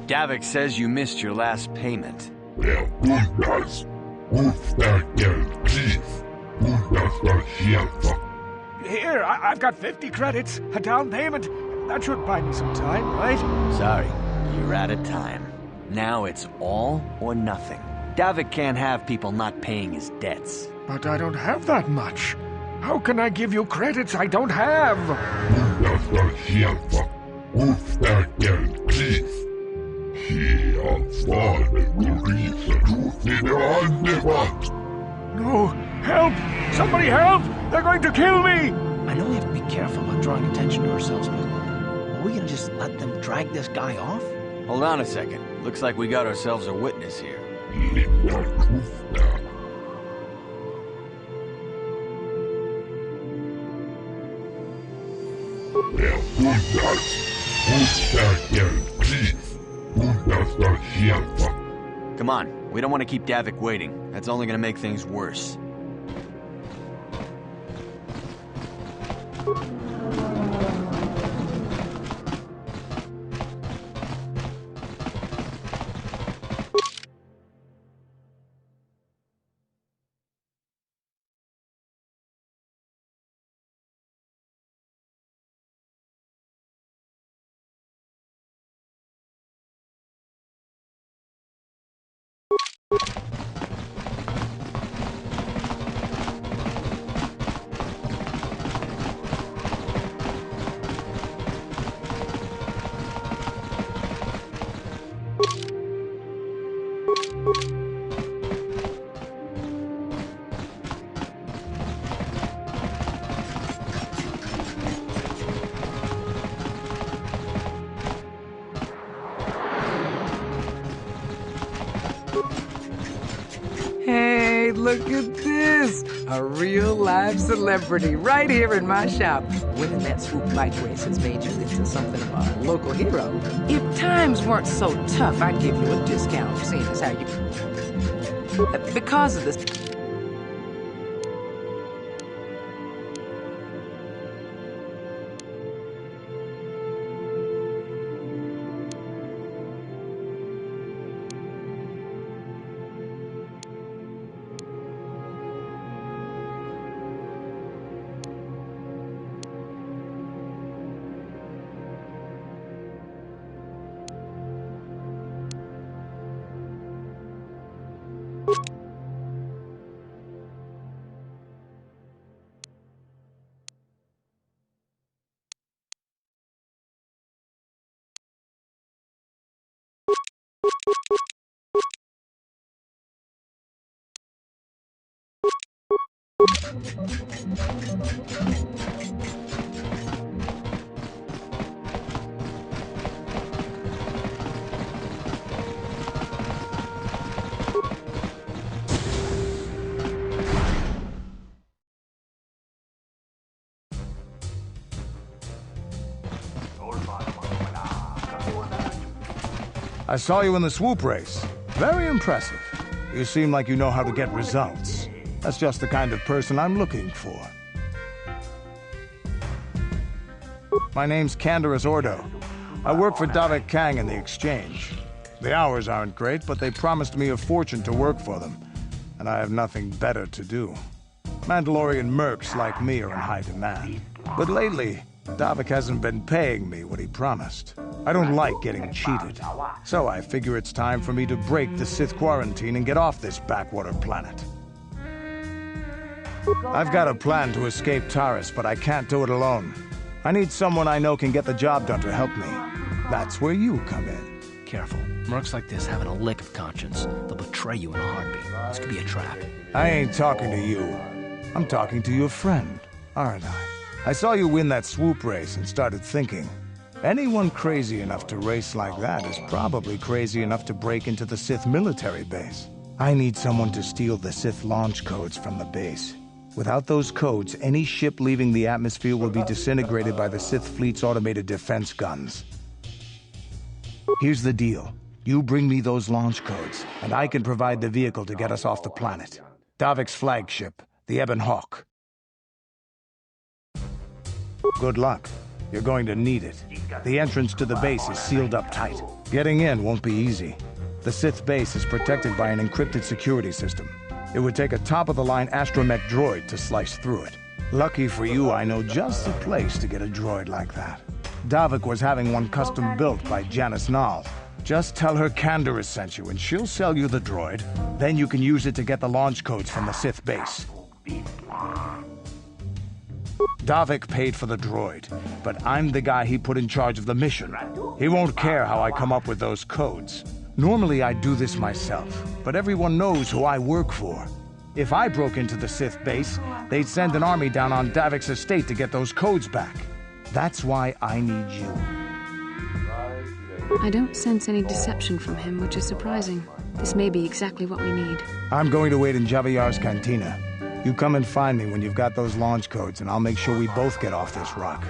Davik says you missed your last payment. Here, I've got 50 credits, a down payment. That should buy me some time, right? Sorry, you're out of time. Now it's all or nothing. Davik can't have people not paying his debts. But I don't have that much. How can I give you credits I don't have? No! Help! Somebody help! They're going to kill me! I know we have to be careful about drawing attention to ourselves, but are we gonna just let them drag this guy off? Hold on a second. Looks like we got ourselves a witness here. Come on, we don't want to keep Davik waiting. That's only gonna make things worse. look at this. A real live celebrity right here in my shop. Winning that swoop bike race has made you into something of a local hero. If times weren't so tough, I'd give you a discount, seeing as how you... Because of this... I saw you in the swoop race. Very impressive. You seem like you know how to get results. That's just the kind of person I'm looking for. My name's Canderous Ordo. I work for Davik Kang in the Exchange. The hours aren't great, but they promised me a fortune to work for them, and I have nothing better to do. Mandalorian mercs like me are in high demand. But lately, Davik hasn't been paying me what he promised. I don't like getting cheated, so I figure it's time for me to break the Sith quarantine and get off this backwater planet. I've got a plan to escape Taris, but I can't do it alone. I need someone I know can get the job done to help me. That's where you come in. Careful. Mercs like this haven't a lick of conscience. They'll betray you in a heartbeat. This could be a trap. I ain't talking to you. I'm talking to your friend, aren't I? I saw you win that swoop race and started thinking, anyone crazy enough to race like that is probably crazy enough to break into the Sith military base. I need someone to steal the Sith launch codes from the base. Without those codes, any ship leaving the atmosphere will be disintegrated by the Sith fleet's automated defense guns. Here's the deal. You bring me those launch codes, and I can provide the vehicle to get us off the planet. Davik's flagship, the Ebon Hawk. Good luck. You're going to need it. The entrance to the base is sealed up tight. Getting in won't be easy. The Sith base is protected by an encrypted security system. It would take a top-of-the-line astromech droid to slice through it. Lucky for you, I know just the place to get a droid like that. Davik was having one custom built by Janice Nall. Just tell her Canderous sent you, and she'll sell you the droid. Then you can use it to get the launch codes from the Sith base. Davik paid for the droid, but I'm the guy he put in charge of the mission. He won't care how I come up with those codes. Normally I'd do this myself, but everyone knows who I work for. If I broke into the Sith base, they'd send an army down on Davik's estate to get those codes back. That's why I need you. I don't sense any deception from him, which is surprising. This may be exactly what we need. I'm going to wait in Javier's cantina. You come and find me when you've got those launch codes, and I'll make sure we both get off this rock.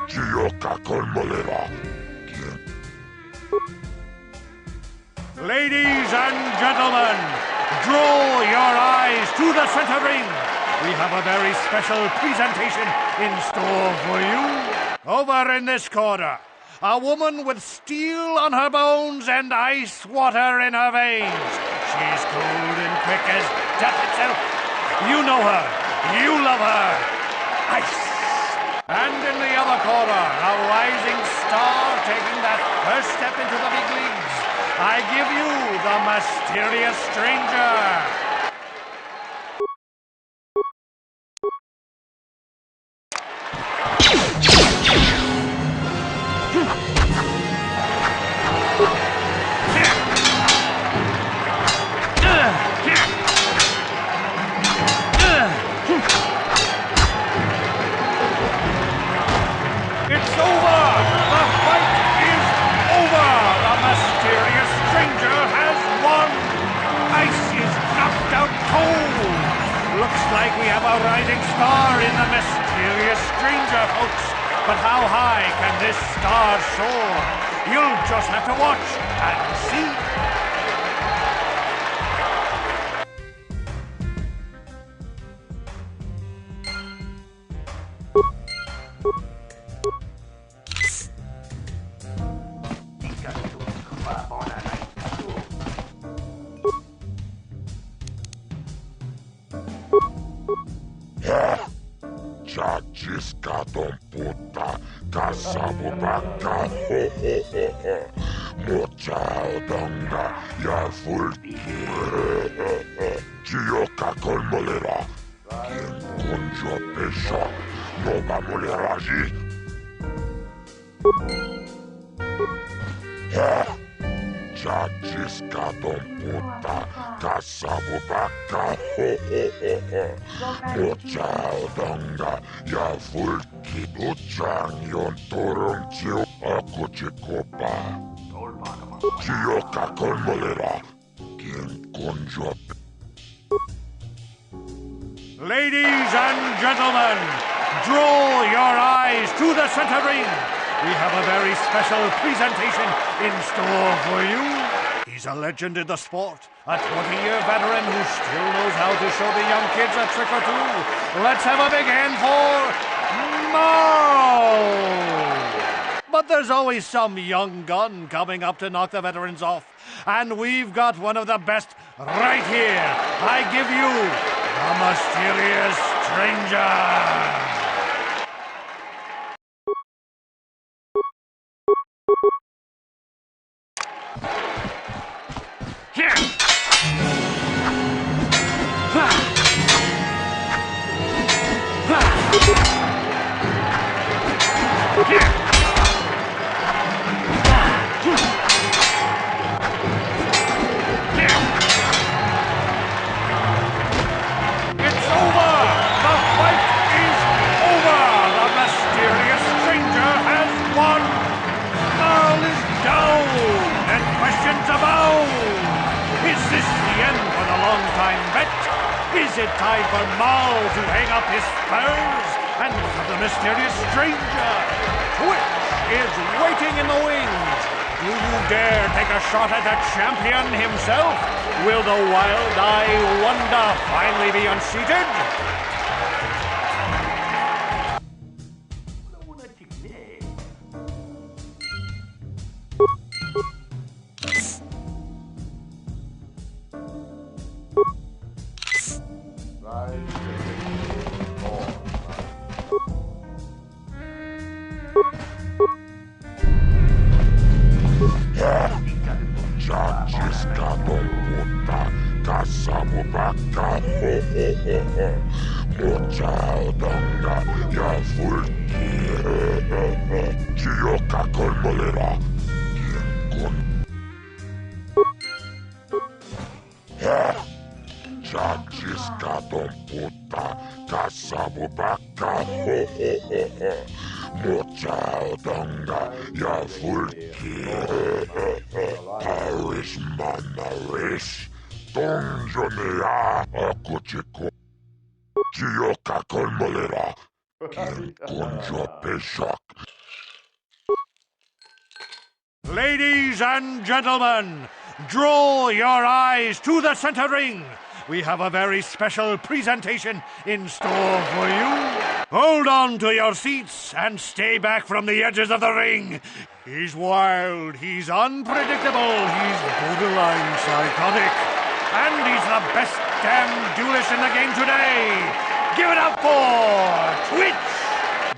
Gioca con molera. Ladies and gentlemen, draw your eyes to the center ring. We have a very special presentation in store for you. Over in this corner, a woman with steel on her bones and ice water in her veins. She's cold and quick as death itself. You know her. You love her. Ice. And in the other corner, a rising star taking that first step into the big leagues. I give you the mysterious stranger. It's over! The fight is over! The mysterious stranger has won! Ice is knocked out cold! Looks like we have a rising star in the mysterious stranger, folks. But how high can this star soar? You'll just have to watch and see. Chachiskaton puta, kasabu baka, ho ho ho ho. Mochaudonga, ya fulki. Gioca con molera. Quien conjo pesha, no va moleraji. Chachiskaton puta, kasabu baka, ho ho ho ho. Mochaudonga, ya fulki. Uchang yon turung chiu, aku chikopa. Gioca con molera. Quien conjo. Ladies and gentlemen, draw your eyes to the center ring. We have a very special presentation in store for you. He's a legend in the sport, a 20-year veteran who still knows how to show the young kids a trick or two. Let's have a big hand for Marl! But there's always some young gun coming up to knock the veterans off. And we've got one of the best right here. I give you the mysterious stranger. Is it time for Mal to hang up his spurs and look at the mysterious stranger? Twitch is waiting in the wings. Do you dare take a shot at the champion himself? Will the wild-eye wonder finally be unseated? Mochaudonga, ya fulki. Gioca con molera. Quien con... Chachiskaton puta, kasabu baka, ho ho ho ho. Mochaudonga, ya fulki. Paris manaris. Donjonea, akuchiko. Gioca con molera. Ladies and gentlemen, draw your eyes to the center ring. We have a very special presentation in store for you. Hold on to your seats and stay back from the edges of the ring. He's wild, he's unpredictable, he's borderline psychotic. And he's the best damn duelist in the game today. Give it up for Twitch!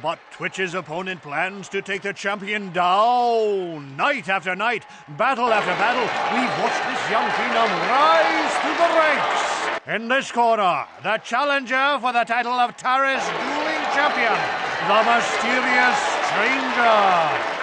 But Twitch's opponent plans to take the champion down. Night after night, battle after battle, we've watched this young phenom rise through the ranks. In this corner, the challenger for the title of Taris Dueling Champion, the mysterious stranger.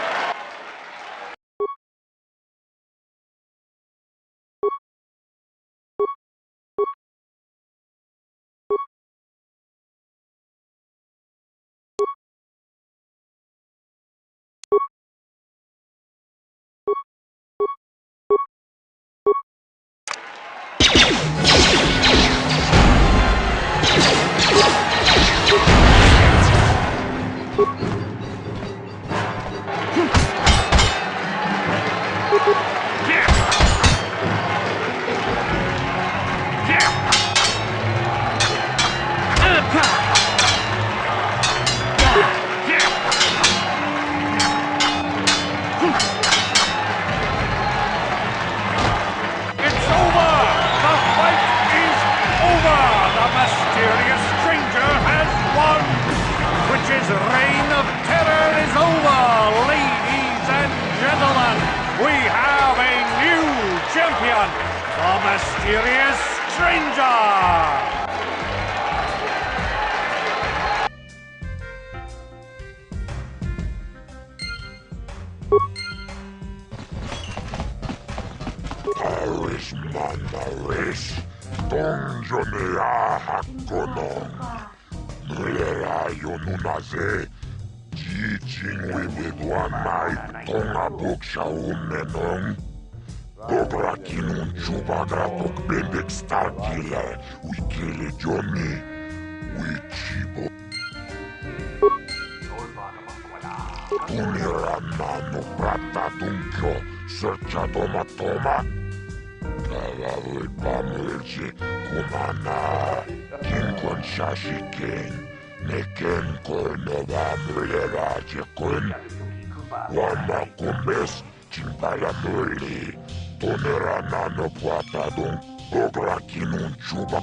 His reign of terror is over, ladies and gentlemen. We have a new champion, the mysterious stranger. Taris Mandaris, Donjonea Hakonon. Mulera Yonunaze, Jijing Wibidwan Night, Tonga Boksha Umenong, Bobrakinun Chubagratok Bendek Starkiller, Wikili Johnny, Wichibo. Tunirana no Prata Dunkyo, Searcha Toma Toma. Kalawi Pamulji Kumana, Kinkon Shashikin, Neken Kornova Mulera Jekun, Wama Kumbes, Chimpala Muli, Tonerana no Puatadun, Bograkinun Chuba.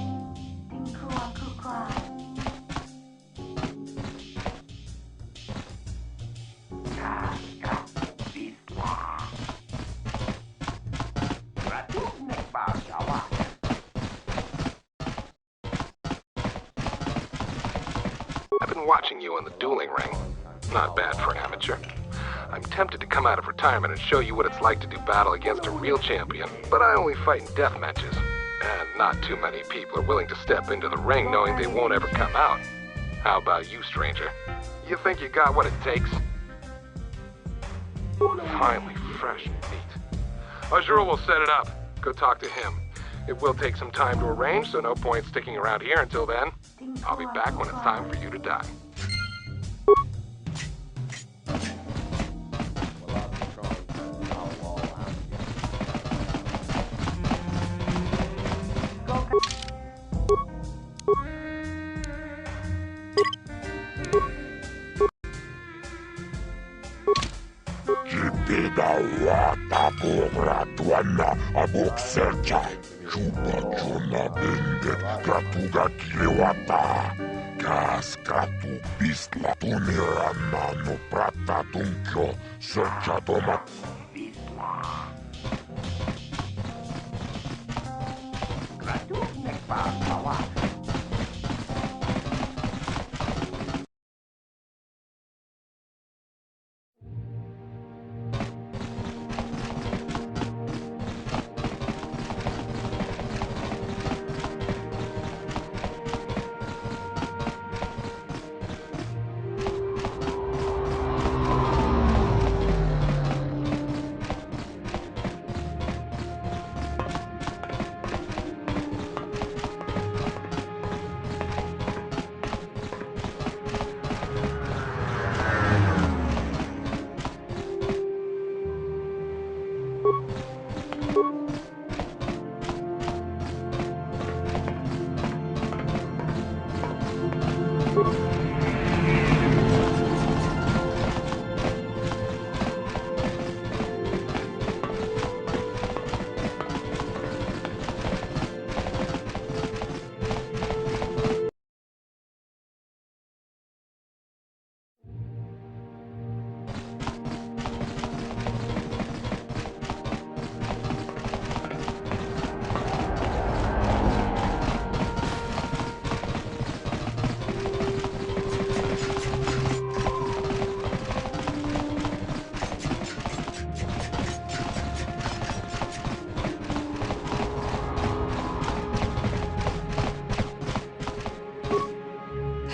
Watching you in the dueling ring. Not bad for an amateur. I'm tempted to come out of retirement and show you what it's like to do battle against a real champion, but I only fight in death matches. And not too many people are willing to step into the ring knowing they won't ever come out. How about you, stranger? You think you got what it takes? Finally fresh meat. Azura will set it up. Go talk to him. It will take some time to arrange, so no point sticking around here until then. I'll be back when it's time for you to die. Jipida wata bogra tuana abok sercha. Chupa chuna bendet gratuga kilewata. Gas gratu bisla tunirana no prata tunkyo sercha toma. Gratu nekpa.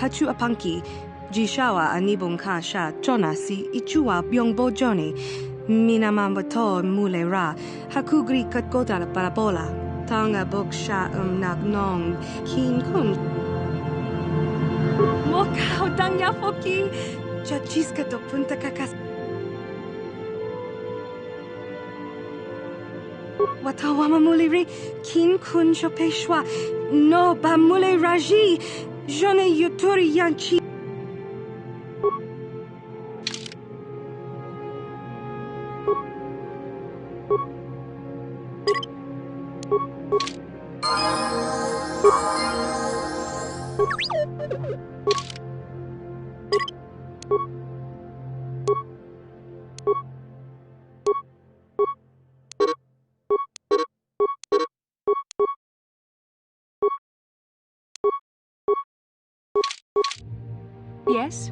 Hachu apanki, Jishawa anibong kasha, Jona si ichua byongbo Johnny, Minamambato mule ra, Hakugri katgota parabola, Tanga boksha nagnong, Kin kun. Mokao dangya foki, Chachiska to punta kakas. Watawama muliri, Kin kun chopeshwa, no ba mule raji, Jone yuturi yanchi. Yes?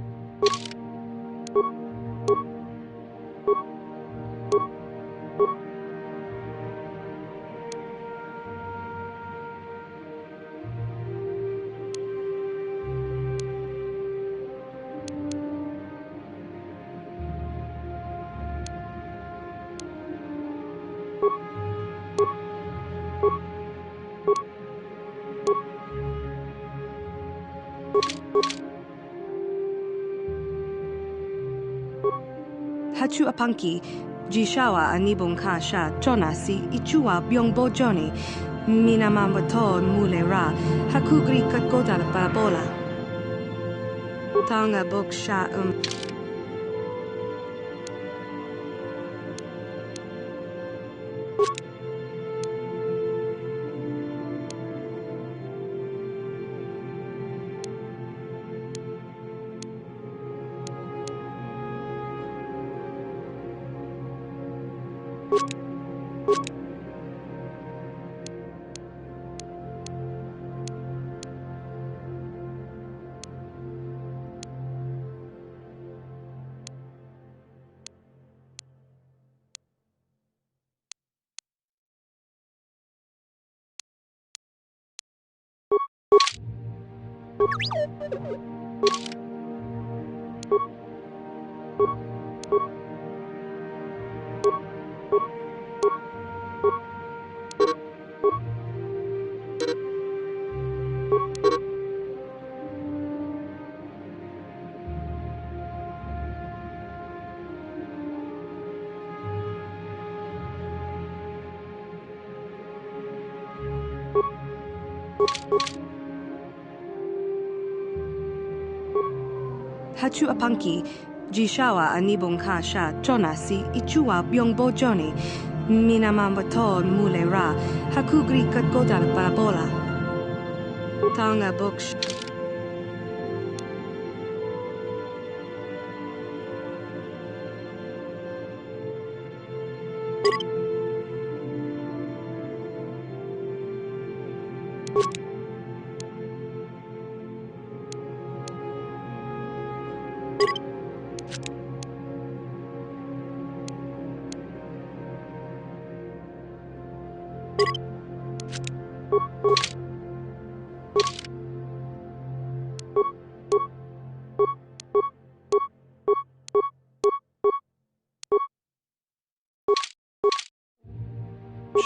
Hachu apanki, Jishawa anibong kasha, Jona si ichua byongbo Johnny, Minamambato mule ra, Hakugri katgota parabola. Tanga boksha Hachu apanki, Jishawa anibong kasha, Jona si ichua byongbo Johnny, Minamambato mule ra, Hakugri katgota parabola. Tanga boksh.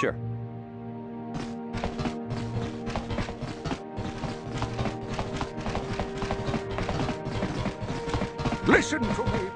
Sure. Listen to me.